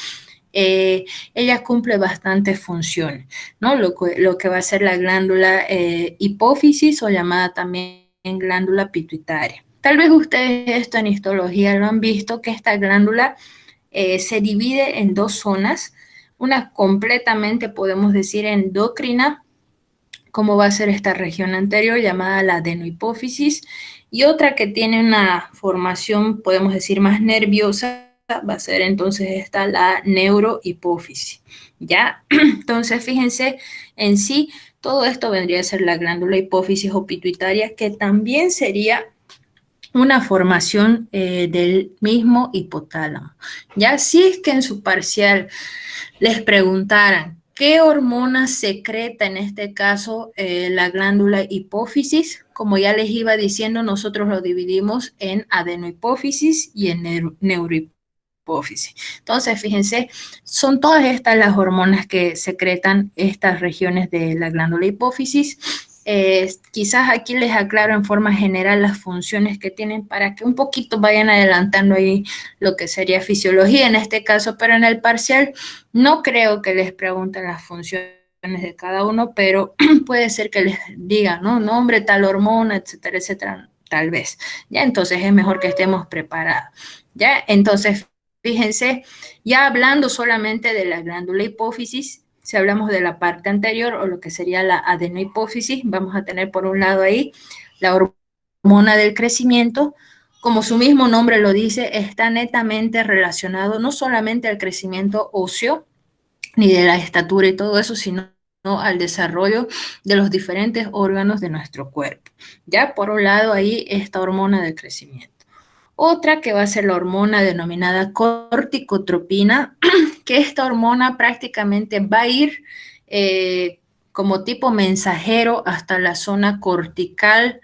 ella cumple bastantes funciones, ¿no? Lo que va a ser la glándula hipófisis o llamada también glándula pituitaria. Tal vez ustedes esto en histología lo han visto, que esta glándula se divide en dos zonas, una completamente, podemos decir, endocrina, como va a ser esta región anterior llamada la adenohipófisis, y otra que tiene una formación, podemos decir, más nerviosa, va a ser entonces esta la neurohipófisis, ¿ya? Entonces, fíjense, en sí, todo esto vendría a ser la glándula hipófisis o pituitaria, que también sería una formación del mismo hipotálamo. Ya si es que en su parcial les preguntaran qué hormona secreta en este caso la glándula hipófisis, como ya les iba diciendo, nosotros lo dividimos en adenohipófisis y en neurohipófisis. Entonces, fíjense, son todas estas las hormonas que secretan estas regiones de la glándula hipófisis. Quizás aquí les aclaro en forma general las funciones que tienen para que un poquito vayan adelantando ahí lo que sería fisiología en este caso, pero en el parcial no creo que les pregunten las funciones de cada uno, pero puede ser que les digan, ¿no? Nombre, tal hormona, etcétera, etcétera, tal vez. Ya, entonces es mejor que estemos preparados. Ya, entonces, fíjense, ya hablando solamente de la glándula hipófisis, si hablamos de la parte anterior o lo que sería la adenohipófisis, vamos a tener por un lado ahí la hormona del crecimiento. Como su mismo nombre lo dice, está netamente relacionado no solamente al crecimiento óseo, ni de la estatura y todo eso, sino al desarrollo de los diferentes órganos de nuestro cuerpo. Ya por un lado ahí esta hormona del crecimiento. Otra que va a ser la hormona denominada corticotropina, que esta hormona prácticamente va a ir como tipo mensajero hasta la zona cortical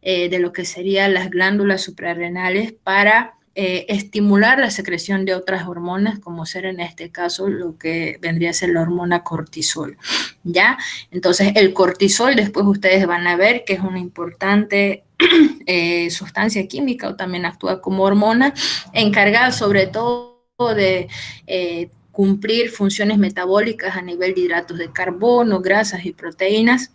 de lo que serían las glándulas suprarrenales para estimular la secreción de otras hormonas, como ser en este caso lo que vendría a ser la hormona cortisol, ¿ya? Entonces, el cortisol, después ustedes van a ver que es una importante sustancia química o también actúa como hormona, encargada sobre todo de cumplir funciones metabólicas a nivel de hidratos de carbono, grasas y proteínas,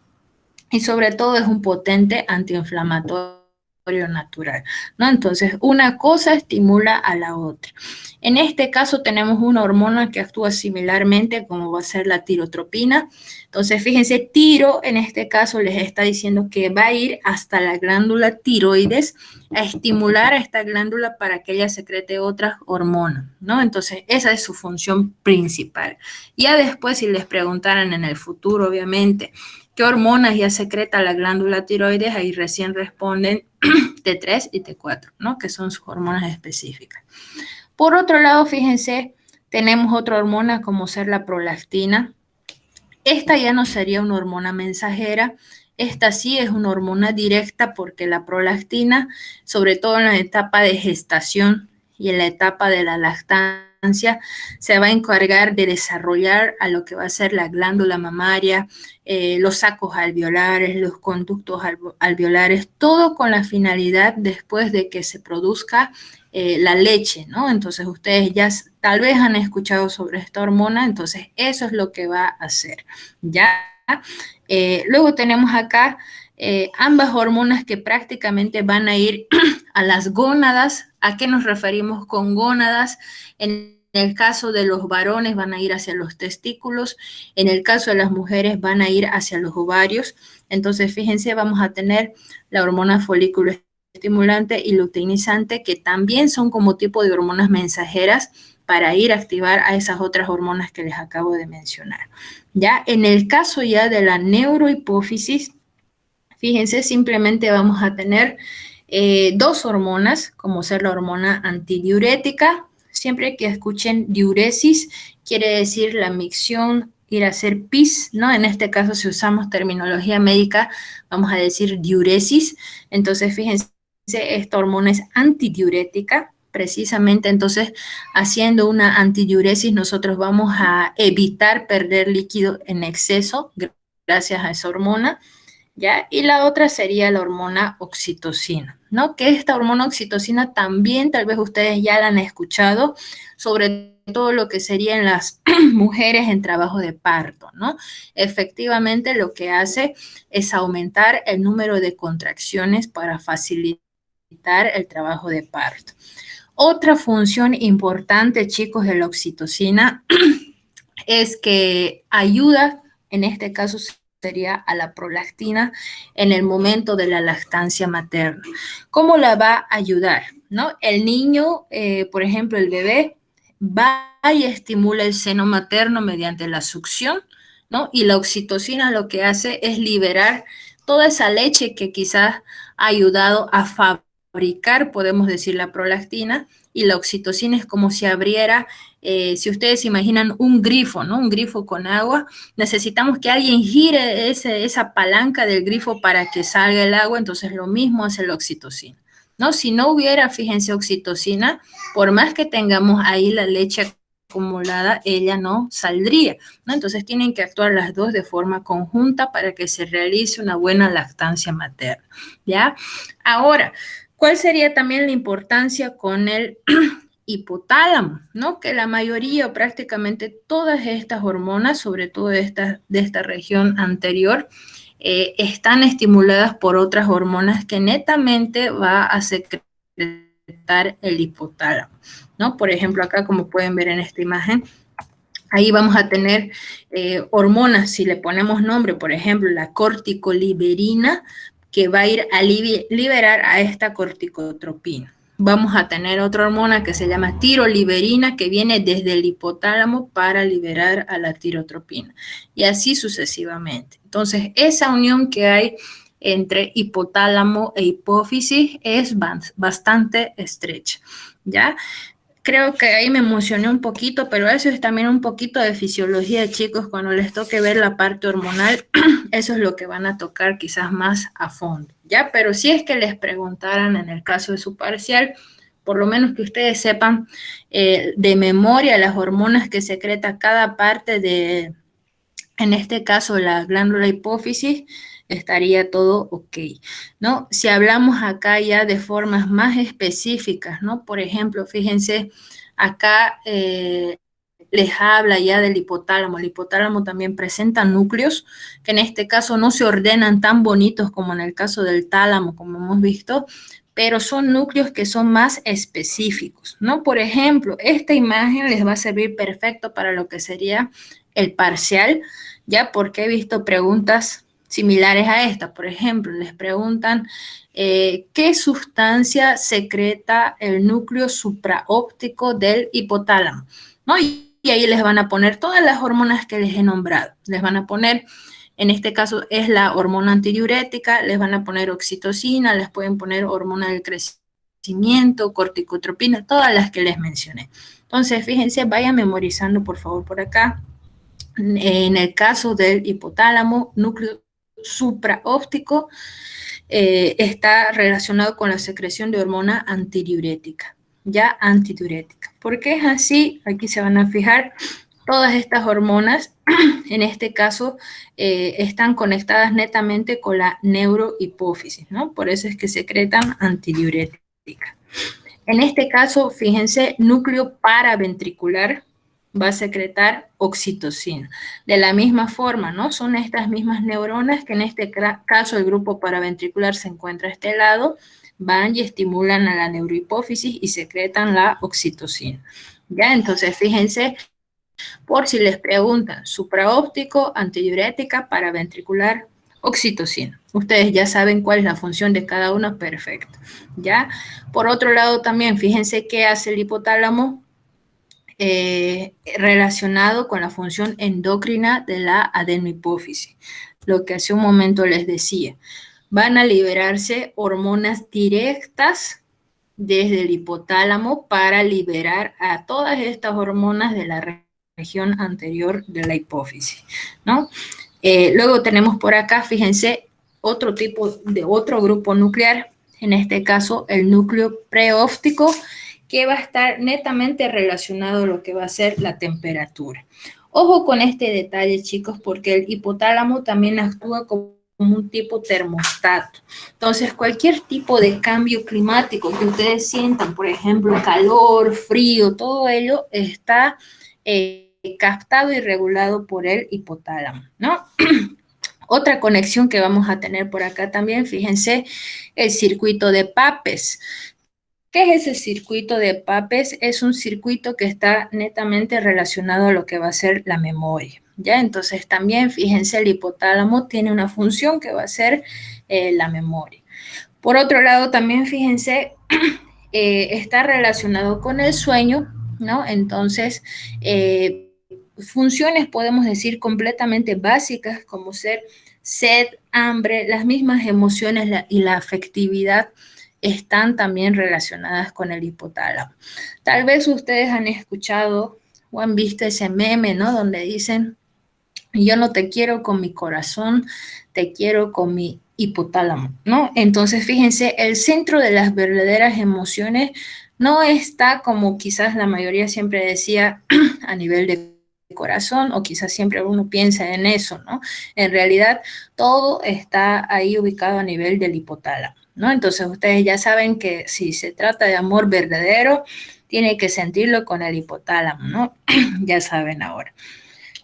y sobre todo es un potente antiinflamatorio natural, ¿no? Entonces, una cosa estimula a la otra. En este caso tenemos una hormona que actúa similarmente como va a ser la tirotropina. Entonces, fíjense, tiro en este caso les está diciendo que va a ir hasta la glándula tiroides a estimular a esta glándula para que ella secrete otras hormonas, ¿no? Entonces, esa es su función principal. Ya después, si les preguntaran en el futuro, obviamente, ¿qué hormonas ya secreta la glándula tiroides? Ahí recién responden T3 y T4, ¿no? Que son sus hormonas específicas. Por otro lado, fíjense, tenemos otra hormona como ser la prolactina. Esta ya no sería una hormona mensajera, esta sí es una hormona directa porque la prolactina, sobre todo en la etapa de gestación y en la etapa de la lactancia, se va a encargar de desarrollar a lo que va a ser la glándula mamaria, los sacos alveolares, los conductos alveolares, todo con la finalidad después de que se produzca la leche, ¿no? Entonces ustedes ya tal vez han escuchado sobre esta hormona, entonces eso es lo que va a hacer, ¿ya? Luego tenemos acá ambas hormonas que prácticamente van a ir a las gónadas. ¿A qué nos referimos con gónadas? En el caso de los varones van a ir hacia los testículos, en el caso de las mujeres van a ir hacia los ovarios. Entonces, fíjense, vamos a tener la hormona folículo estimulante y luteinizante, que también son como tipo de hormonas mensajeras, para ir a activar a esas otras hormonas que les acabo de mencionar. Ya en el caso ya de la neurohipófisis, fíjense, simplemente vamos a tener dos hormonas, como ser la hormona antidiurética. Siempre que escuchen diuresis, quiere decir la micción, ir a hacer pis, ¿no? En este caso, si usamos terminología médica, vamos a decir diuresis. Entonces, fíjense, esta hormona es antidiurética. Precisamente, entonces, haciendo una antidiuresis, nosotros vamos a evitar perder líquido en exceso gracias a esa hormona. ¿Ya? Y la otra sería la hormona oxitocina, ¿no? Que esta hormona oxitocina también tal vez ustedes ya la han escuchado, sobre todo lo que serían las mujeres en trabajo de parto, ¿no? Efectivamente lo que hace es aumentar el número de contracciones para facilitar el trabajo de parto. Otra función importante, chicos, de la oxitocina es que ayuda, en este caso sería a la prolactina en el momento de la lactancia materna. ¿Cómo la va a ayudar? ¿No? El niño, por ejemplo, el bebé, va y estimula el seno materno mediante la succión, ¿no? Y la oxitocina lo que hace es liberar toda esa leche que quizás ha ayudado a fabricar, podemos decir, la prolactina, y la oxitocina es como si abriera, si ustedes imaginan un grifo, ¿no? Un grifo con agua, necesitamos que alguien gire esa palanca del grifo para que salga el agua, entonces lo mismo hace la oxitocina, ¿no? Si no hubiera, fíjense, oxitocina, por más que tengamos ahí la leche acumulada, ella no saldría, ¿no? Entonces tienen que actuar las dos de forma conjunta para que se realice una buena lactancia materna, ¿ya? Ahora, ¿cuál sería también la importancia con el hipotálamo? ¿No? Que la mayoría o prácticamente todas estas hormonas, sobre todo de esta región anterior, están estimuladas por otras hormonas que netamente va a secretar el hipotálamo, ¿no? Por ejemplo, acá como pueden ver en esta imagen, ahí vamos a tener hormonas, si le ponemos nombre, por ejemplo, la corticoliberina, que va a ir a liberar a esta corticotropina. Vamos a tener otra hormona que se llama tiroliberina, que viene desde el hipotálamo para liberar a la tirotropina, y así sucesivamente. Entonces, esa unión que hay entre hipotálamo e hipófisis es bastante estrecha, ¿ya? Creo que ahí me emocioné un poquito, pero eso es también un poquito de fisiología, chicos. Cuando les toque ver la parte hormonal, eso es lo que van a tocar quizás más a fondo, ¿ya? Pero si es que les preguntaran en el caso de su parcial, por lo menos que ustedes sepan de memoria las hormonas que secreta cada parte de, en este caso, la glándula hipófisis, estaría todo ok, ¿no? Si hablamos acá ya de formas más específicas, ¿no? Por ejemplo, fíjense, acá les habla ya del hipotálamo. El hipotálamo también presenta núcleos que en este caso no se ordenan tan bonitos como en el caso del tálamo, como hemos visto, pero son núcleos que son más específicos, ¿no? Por ejemplo, esta imagen les va a servir perfecto para lo que sería el parcial, ya porque he visto preguntas similares a esta. Por ejemplo, les preguntan ¿qué sustancia secreta el núcleo supraóptico del hipotálamo? ¿No? Y ahí les van a poner todas las hormonas que les he nombrado. Les van a poner, en este caso es la hormona antidiurética, les van a poner oxitocina, les pueden poner hormona del crecimiento, corticotropina, todas las que les mencioné. Entonces, fíjense, vayan memorizando por favor por acá. En el caso del hipotálamo, núcleo supraóptico está relacionado con la secreción de hormona antidiurética, ya antidiurética. ¿Por qué es así? Aquí se van a fijar, todas estas hormonas, en este caso, están conectadas netamente con la neurohipófisis, ¿no? Por eso es que secretan antidiurética. En este caso, fíjense, núcleo paraventricular va a secretar oxitocina. De la misma forma, ¿no? Son estas mismas neuronas que en este caso el grupo paraventricular se encuentra a este lado, van y estimulan a la neurohipófisis y secretan la oxitocina. ¿Ya? Entonces, fíjense, por si les preguntan, supraóptico, antidiurética, paraventricular, oxitocina. Ustedes ya saben cuál es la función de cada uno, perfecto. ¿Ya? Por otro lado también, fíjense qué hace el hipotálamo. relacionado con la función endocrina de la adenohipófisis. Lo que hace un momento les decía, van a liberarse hormonas directas desde el hipotálamo para liberar a todas estas hormonas de la región anterior de la hipófisis, ¿no? Luego tenemos por acá, fíjense, otro grupo nuclear, en este caso el núcleo preóptico, que va a estar netamente relacionado a lo que va a ser la temperatura. Ojo con este detalle, chicos, porque el hipotálamo también actúa como un tipo termostato. Entonces, cualquier tipo de cambio climático que ustedes sientan, por ejemplo, calor, frío, todo ello está captado y regulado por el hipotálamo, ¿no? Otra conexión que vamos a tener por acá también, fíjense, el circuito de Papez. ¿Qué es ese circuito de Papez? Es un circuito que está netamente relacionado a lo que va a ser la memoria, ¿ya? Entonces también, fíjense, el hipotálamo tiene una función que va a ser la memoria. Por otro lado, también, fíjense, está relacionado con el sueño, ¿no? Entonces, funciones, podemos decir, completamente básicas, como ser sed, hambre, las mismas emociones y la afectividad están también relacionadas con el hipotálamo. Tal vez ustedes han escuchado o han visto ese meme, ¿no? Donde dicen, yo no te quiero con mi corazón, te quiero con mi hipotálamo, ¿no? Entonces, fíjense, el centro de las verdaderas emociones no está como quizás la mayoría siempre decía a nivel de corazón, o quizás siempre uno piensa en eso, ¿no? En realidad, todo está ahí ubicado a nivel del hipotálamo, ¿no? Entonces, ustedes ya saben que si se trata de amor verdadero, tiene que sentirlo con el hipotálamo, ¿no? Ya saben ahora.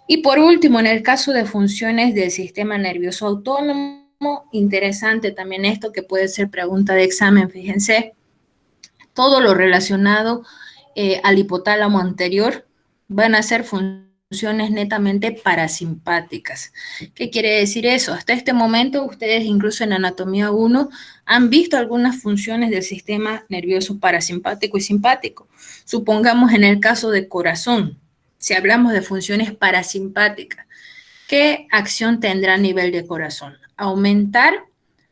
Y por último, en el caso de funciones del sistema nervioso autónomo, interesante también esto que puede ser pregunta de examen, fíjense, todo lo relacionado al hipotálamo anterior van a ser funciones netamente parasimpáticas. ¿Qué quiere decir eso? Hasta este momento, ustedes incluso en Anatomía 1 han visto algunas funciones del sistema nervioso parasimpático y simpático. Supongamos en el caso de corazón, si hablamos de funciones parasimpáticas, ¿qué acción tendrá a nivel de corazón? ¿Aumentar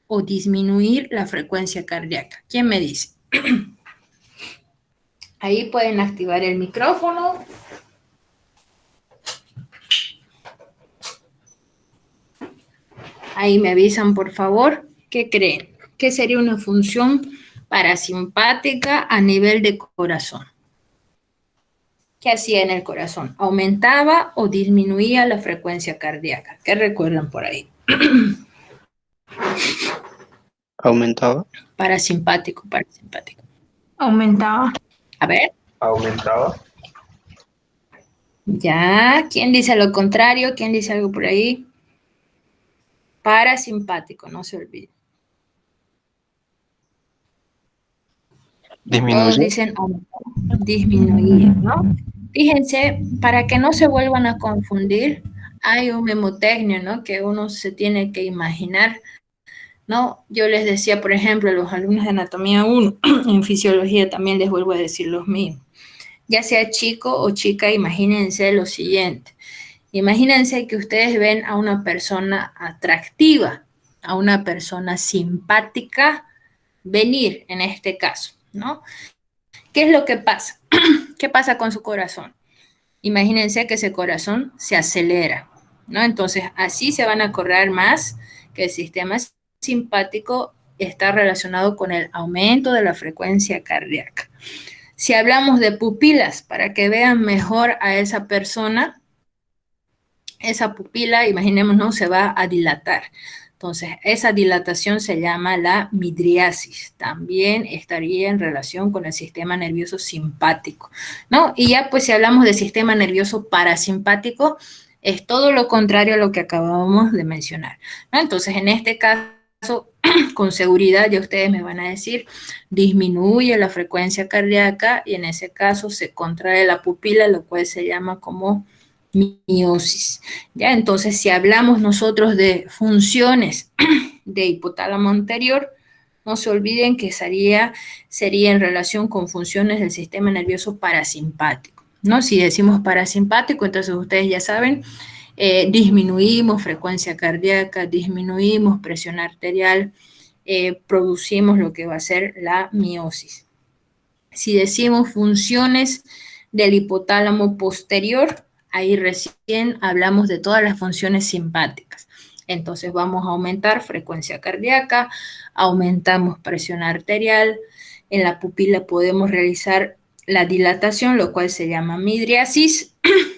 o disminuir la frecuencia cardíaca? ¿Quién me dice? Ahí pueden activar el micrófono. Ahí me avisan, por favor, ¿qué creen? ¿Qué sería una función parasimpática a nivel de corazón? ¿Qué hacía en el corazón? ¿Aumentaba o disminuía la frecuencia cardíaca? ¿Qué recuerdan por ahí? ¿Aumentaba? Parasimpático. Aumentaba. A ver. ¿Aumentaba? Ya, ¿quién dice lo contrario? ¿Quién dice algo por ahí? Parasimpático, no se olvide. ¿Disminuye? Todos dicen disminuía, ¿no? Fíjense, para que no se vuelvan a confundir, hay un memotecnio, ¿no? Que uno se tiene que imaginar, ¿no? Yo les decía, por ejemplo, a los alumnos de Anatomía 1, en Fisiología también les vuelvo a decir los mismos. Ya sea chico o chica, imagínense lo siguiente. Imagínense que ustedes ven a una persona atractiva, a una persona simpática venir, en este caso, ¿no? ¿Qué es lo que pasa? ¿Qué pasa con su corazón? Imagínense que ese corazón se acelera, ¿no? Entonces, así se van a correr más, que el sistema simpático está relacionado con el aumento de la frecuencia cardíaca. Si hablamos de pupilas, para que vean mejor a esa persona, esa pupila, imaginémonos, se va a dilatar. Entonces, esa dilatación se llama la midriasis. También estaría en relación con el sistema nervioso simpático, ¿no? Y ya, pues, si hablamos del sistema nervioso parasimpático, es todo lo contrario a lo que acabamos de mencionar, ¿no? Entonces, en este caso, con seguridad, ya ustedes me van a decir, disminuye la frecuencia cardíaca y en ese caso se contrae la pupila, lo cual se llama como miosis. ¿Ya? Entonces, si hablamos nosotros de funciones de hipotálamo anterior, no se olviden que sería en relación con funciones del sistema nervioso parasimpático. ¿no? Si decimos parasimpático, entonces ustedes ya saben, disminuimos frecuencia cardíaca, disminuimos presión arterial, producimos lo que va a ser la miosis. Si decimos funciones del hipotálamo posterior, ahí recién hablamos de todas las funciones simpáticas. Entonces vamos a aumentar frecuencia cardíaca, aumentamos presión arterial, en la pupila podemos realizar la dilatación, lo cual se llama midriasis,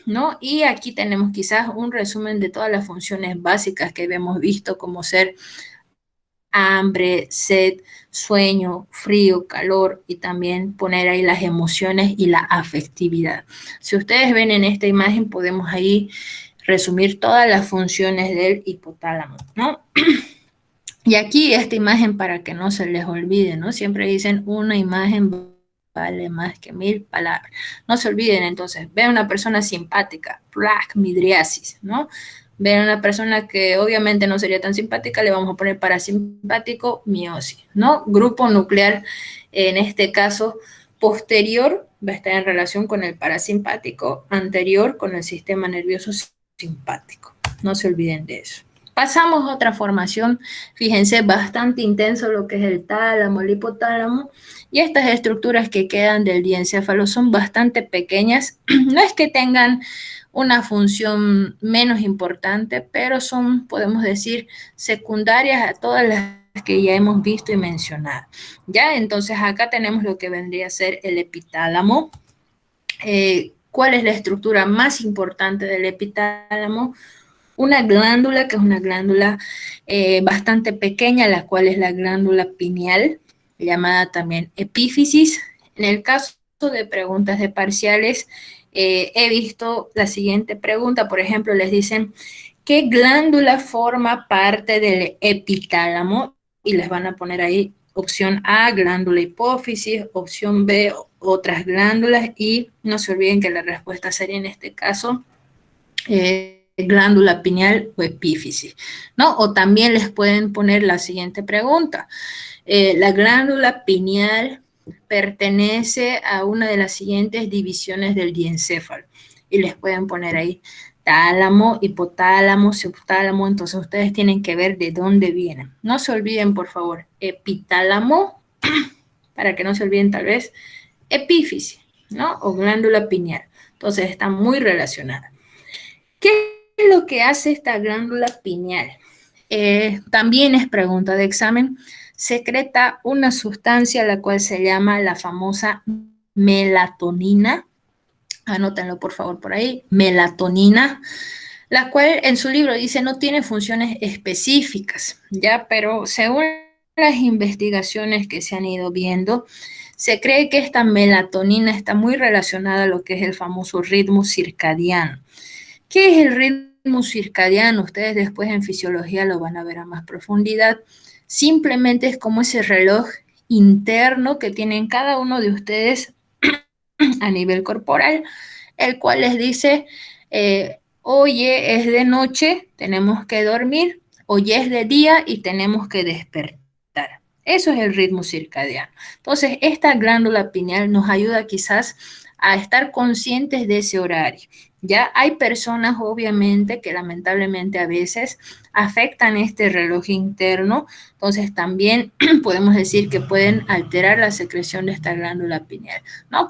¿no? Y aquí tenemos quizás un resumen de todas las funciones básicas que hemos visto, como ser hambre, sed, sueño, frío, calor, y también poner ahí las emociones y la afectividad. Si ustedes ven en esta imagen, podemos ahí resumir todas las funciones del hipotálamo, ¿no? Y aquí esta imagen para que no se les olvide, ¿no? Siempre dicen una imagen vale más que 1000 palabras. No se olviden entonces, ven una persona simpática, plaque, midriasis, ¿no? Ven una persona que obviamente no sería tan simpática, le vamos a poner parasimpático, miosis, ¿no? Grupo nuclear, en este caso, posterior, va a estar en relación con el parasimpático, anterior con el sistema nervioso simpático. No se olviden de eso. Pasamos a otra formación, fíjense, bastante intenso lo que es el tálamo, el hipotálamo, y estas estructuras que quedan del diencéfalo son bastante pequeñas. No es que tengan una función menos importante, pero son, podemos decir, secundarias a todas las que ya hemos visto y mencionado. Ya, entonces acá tenemos lo que vendría a ser el epitálamo. ¿Cuál es la estructura más importante del epitálamo? Una glándula que es una glándula bastante pequeña, la cual es la glándula pineal, llamada también epífisis. En el caso de preguntas de parciales, he visto la siguiente pregunta, por ejemplo, les dicen, ¿qué glándula forma parte del epitálamo? Y les van a poner ahí opción A, glándula hipófisis, opción B, otras glándulas, y no se olviden que la respuesta sería en este caso glándula pineal o epífisis, ¿no? O también les pueden poner la siguiente pregunta. La glándula pineal pertenece a una de las siguientes divisiones del diencéfalo. Y les pueden poner ahí tálamo, hipotálamo, subtálamo. Entonces ustedes tienen que ver de dónde vienen. No se olviden, por favor, epitálamo, para que no se olviden tal vez, epífisis, ¿no? O glándula pineal. Entonces está muy relacionada. ¿Qué es lo que hace esta glándula pineal? También es pregunta de examen. Secreta una sustancia la cual se llama la famosa melatonina. Anótenlo por favor por ahí. Melatonina, la cual en su libro dice no tiene funciones específicas, ya, pero según las investigaciones que se han ido viendo, se cree que esta melatonina está muy relacionada a lo que es el famoso ritmo circadiano. ¿Qué es el ritmo circadiano? Ustedes después en fisiología lo van a ver a más profundidad. Simplemente es como ese reloj interno que tienen cada uno de ustedes a nivel corporal, el cual les dice, oye, es de noche, tenemos que dormir, oye, es de día y tenemos que despertar. Eso es el ritmo circadiano. Entonces, esta glándula pineal nos ayuda quizás a estar conscientes de ese horario. Ya hay personas, obviamente, que lamentablemente a veces afectan este reloj interno, entonces también podemos decir que pueden alterar la secreción de esta glándula pineal, ¿no?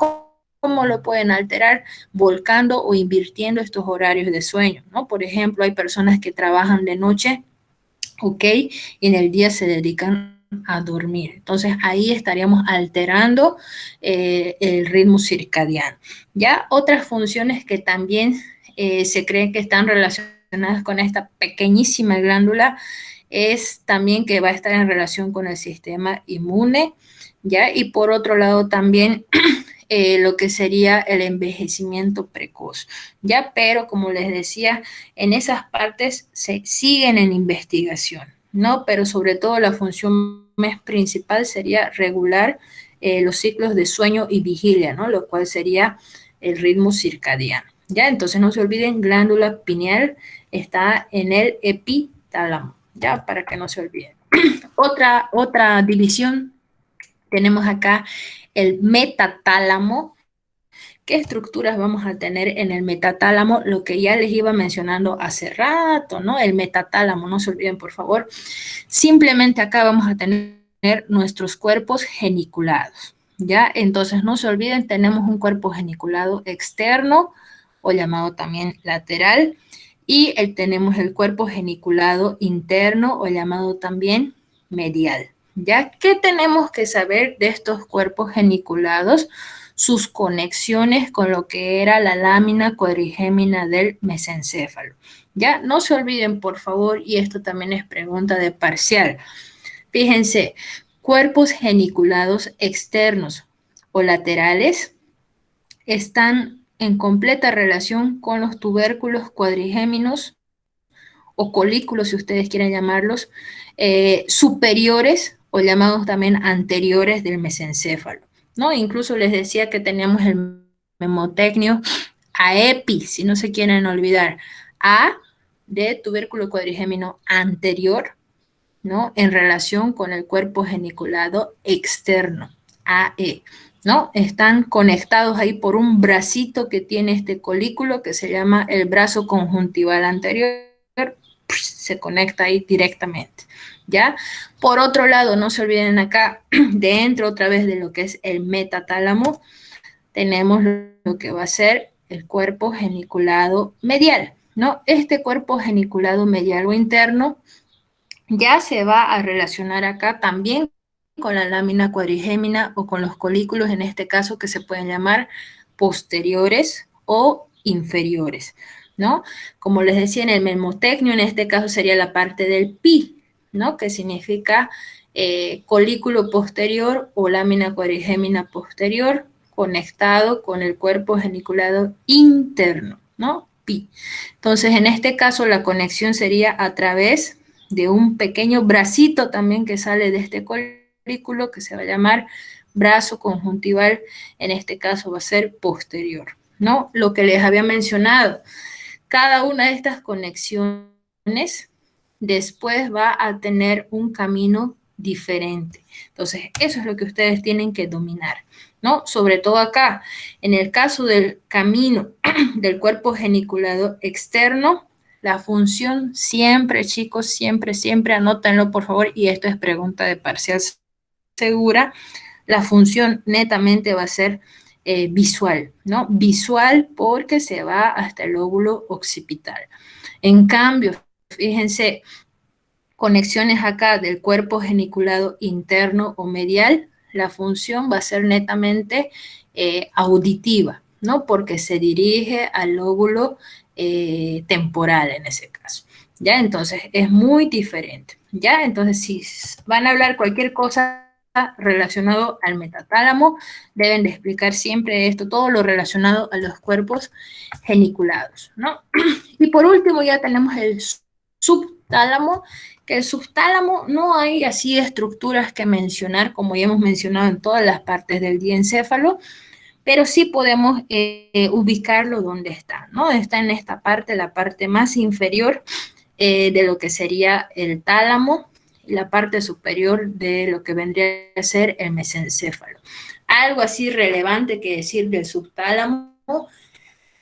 ¿Cómo lo pueden alterar? Volcando o invirtiendo estos horarios de sueño, ¿no? Por ejemplo, hay personas que trabajan de noche, ¿ok? Y en el día se dedican a dormir. Entonces ahí estaríamos alterando el ritmo circadiano. Ya otras funciones que también se creen que están relacionadas con esta pequeñísima glándula es también que va a estar en relación con el sistema inmune, ¿ya? Y por otro lado también lo que sería el envejecimiento precoz, ¿ya? Pero como les decía, en esas partes se siguen en investigación, ¿no? Pero sobre todo la función más principal sería regular los ciclos de sueño y vigilia, ¿no? Lo cual sería el ritmo circadiano, ¿ya? Entonces no se olviden, glándula pineal está en el epitálamo, ¿ya? Para que no se olviden. Otra división tenemos acá el metatálamo, ¿qué estructuras vamos a tener en el metatálamo? Lo que ya les iba mencionando hace rato, ¿no? El metatálamo, no se olviden, por favor. Simplemente acá vamos a tener nuestros cuerpos geniculados, ¿ya? Entonces, no se olviden, tenemos un cuerpo geniculado externo, o llamado también lateral, y tenemos el cuerpo geniculado interno, o llamado también medial, ¿ya? ¿Qué tenemos que saber de estos cuerpos geniculados? Sus conexiones con lo que era la lámina cuadrigémina del mesencéfalo. Ya, no se olviden, por favor, y esto también es pregunta de parcial. Fíjense, cuerpos geniculados externos o laterales están en completa relación con los tubérculos cuadrigéminos o colículos, si ustedes quieren llamarlos, superiores o llamados también anteriores del mesencéfalo, ¿no? Incluso les decía que teníamos el memotecnio AEPI, si no se quieren olvidar, A de tubérculo cuadrigémino anterior, ¿no? En relación con el cuerpo geniculado externo, AE, ¿no? Están conectados ahí por un bracito que tiene este colículo que se llama el brazo conjuntival anterior, se conecta ahí directamente, ¿ya? Por otro lado, no se olviden acá, dentro otra vez de lo que es el metatálamo, tenemos lo que va a ser el cuerpo geniculado medial, ¿no? Este cuerpo geniculado medial o interno ya se va a relacionar acá también con la lámina cuadrigémina o con los colículos, en este caso, que se pueden llamar posteriores o inferiores, ¿no? Como les decía, en el memotecnio, en este caso sería la parte del pi, ¿no? Que significa colículo posterior o lámina cuadrigémina posterior conectado con el cuerpo geniculado interno, ¿no? Pi. Entonces, en este caso, la conexión sería a través de un pequeño bracito también que sale de este colículo que se va a llamar brazo conjuntival, en este caso va a ser posterior, ¿no? Lo que les había mencionado, cada una de estas conexiones después va a tener un camino diferente. Entonces, eso es lo que ustedes tienen que dominar, ¿no? Sobre todo acá, en el caso del camino del cuerpo geniculado externo, la función siempre, chicos, siempre, siempre, anótenlo por favor, y esto es pregunta de parcial segura, la función netamente va a ser visual, ¿no? Visual porque se va hasta el lóbulo occipital. En cambio, fíjense, conexiones acá del cuerpo geniculado interno o medial, la función va a ser netamente auditiva, ¿no? Porque se dirige al lóbulo temporal en ese caso, ¿ya? Entonces, es muy diferente, ¿ya? Entonces, si van a hablar cualquier cosa relacionado al metatálamo, deben de explicar siempre esto, todo lo relacionado a los cuerpos geniculados, ¿no? Y por último ya tenemos el subtálamo, que el subtálamo no hay así estructuras que mencionar, como ya hemos mencionado en todas las partes del diencéfalo, pero sí podemos ubicarlo donde está, ¿no? Está en esta parte, la parte más inferior de lo que sería el tálamo, y la parte superior de lo que vendría a ser el mesencéfalo. Algo así relevante que decir del subtálamo,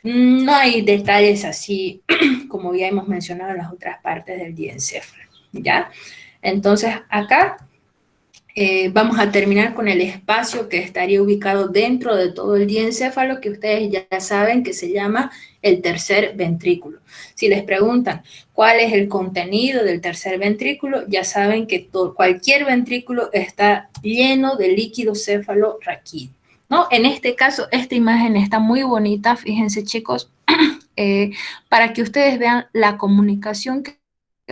no hay detalles así como ya hemos mencionado en las otras partes del diencéfalo, ¿ya? Entonces, acá vamos a terminar con el espacio que estaría ubicado dentro de todo el diencéfalo, que ustedes ya saben que se llama el tercer ventrículo. Si les preguntan cuál es el contenido del tercer ventrículo, ya saben que cualquier ventrículo está lleno de líquido cefalorraquídeo, ¿no? En este caso, esta imagen está muy bonita, fíjense chicos, para que ustedes vean la comunicación que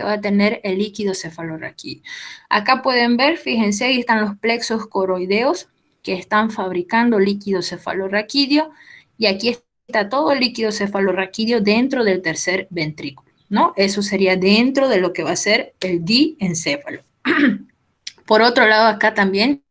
va a tener el líquido cefalorraquídeo. Acá pueden ver, fíjense, ahí están los plexos coroideos que están fabricando líquido cefalorraquídeo y aquí está todo el líquido cefalorraquídeo dentro del tercer ventrículo, ¿no? Eso sería dentro de lo que va a ser el diencéfalo. Por otro lado, acá también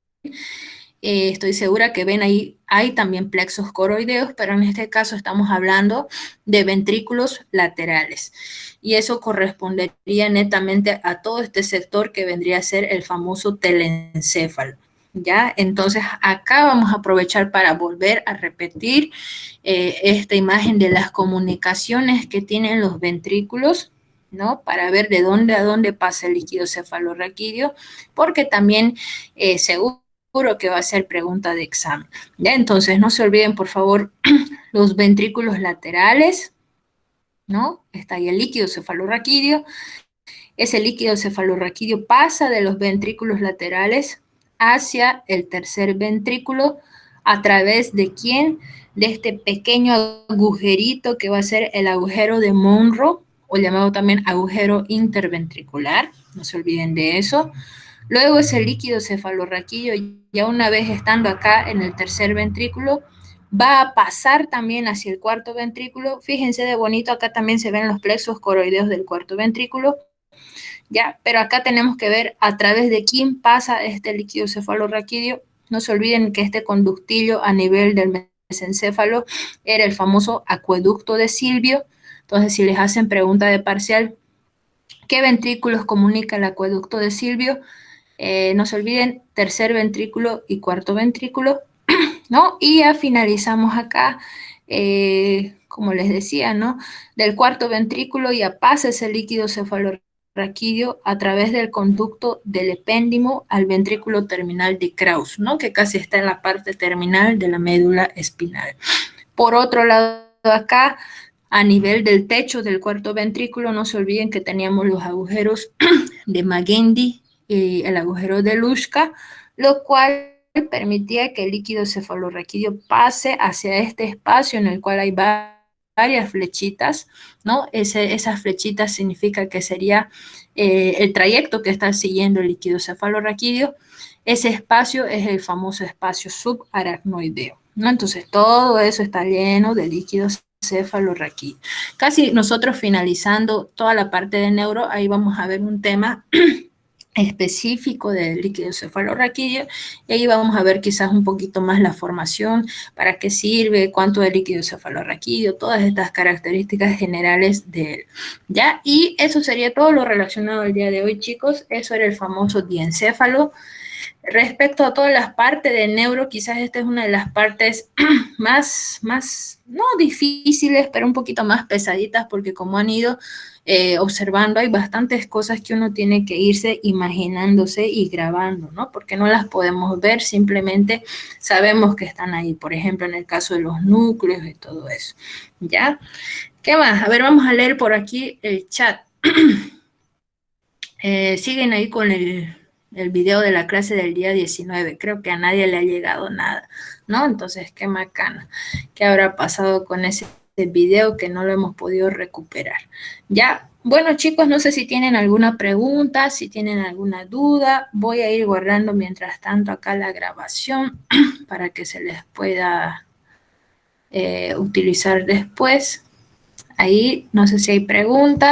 estoy segura que ven ahí, hay también plexos coroideos, pero en este caso estamos hablando de ventrículos laterales. Y eso correspondería netamente a todo este sector que vendría a ser el famoso telencéfalo, ¿Ya? Entonces, acá vamos a aprovechar para volver a repetir esta imagen de las comunicaciones que tienen los ventrículos, ¿no? Para ver de dónde a dónde pasa el líquido cefalorraquídeo, porque también seguro que va a ser pregunta de examen, ¿ya? Entonces, no se olviden, por favor, los ventrículos laterales, ¿no? Está ahí el líquido cefalorraquídeo. Ese líquido cefalorraquídeo pasa de los ventrículos laterales hacia el tercer ventrículo a través de quién, de este pequeño agujerito que va a ser el agujero de Monro, o llamado también agujero interventricular, no se olviden de eso. Luego ese líquido cefalorraquídeo, ya una vez estando acá en el tercer ventrículo, va a pasar también hacia el cuarto ventrículo. Fíjense de bonito, acá también se ven los plexos coroideos del cuarto ventrículo, ¿ya? Pero acá tenemos que ver a través de quién pasa este líquido cefalorraquídeo. No se olviden que este conductillo a nivel del mesencéfalo era el famoso acueducto de Silvio. Entonces, si les hacen pregunta de parcial, ¿qué ventrículos comunica el acueducto de Silvio? No se olviden, tercer ventrículo y cuarto ventrículo, ¿no? Y ya finalizamos acá, como les decía, ¿no? Del cuarto ventrículo ya pasa ese líquido cefalorraquídeo a través del conducto del epéndimo al ventrículo terminal de Krauss, ¿no? Que casi está en la parte terminal de la médula espinal. Por otro lado, acá, a nivel del techo del cuarto ventrículo, no se olviden que teníamos los agujeros de Magendie y el agujero de Luschka, lo cual permitía que el líquido cefalorraquídeo pase hacia este espacio en el cual hay varias flechitas, ¿no? Esas flechitas significa que sería el trayecto que está siguiendo el líquido cefalorraquídeo. Ese espacio es el famoso espacio subaracnoideo, ¿no? Entonces todo eso está lleno de líquidos cefalorraquídeo. Casi nosotros finalizando toda la parte de neuro, ahí vamos a ver un tema específico del líquido cefalorraquídeo, y ahí vamos a ver quizás un poquito más la formación, para qué sirve, cuánto de líquido cefalorraquídeo, todas estas características generales de él, ¿ya? Y eso sería todo lo relacionado al día de hoy, chicos. Eso era el famoso diencéfalo. Respecto a todas las partes de neuro, quizás esta es una de las partes más, no difíciles, pero un poquito más pesaditas, porque como han ido observando, hay bastantes cosas que uno tiene que irse imaginándose y grabando, ¿no? Porque no las podemos ver, simplemente sabemos que están ahí. Por ejemplo, en el caso de los núcleos y todo eso, ¿ya? ¿Qué más? A ver, vamos a leer por aquí el chat. Siguen ahí con el video de la clase del día 19. Creo que a nadie le ha llegado nada, ¿no? Entonces, qué macana. ¿Qué habrá pasado con ese video que no lo hemos podido recuperar? Ya, bueno, chicos, no sé si tienen alguna pregunta, si tienen alguna duda. Voy a ir guardando mientras tanto acá la grabación para que se les pueda utilizar después. Ahí, no sé si hay preguntas.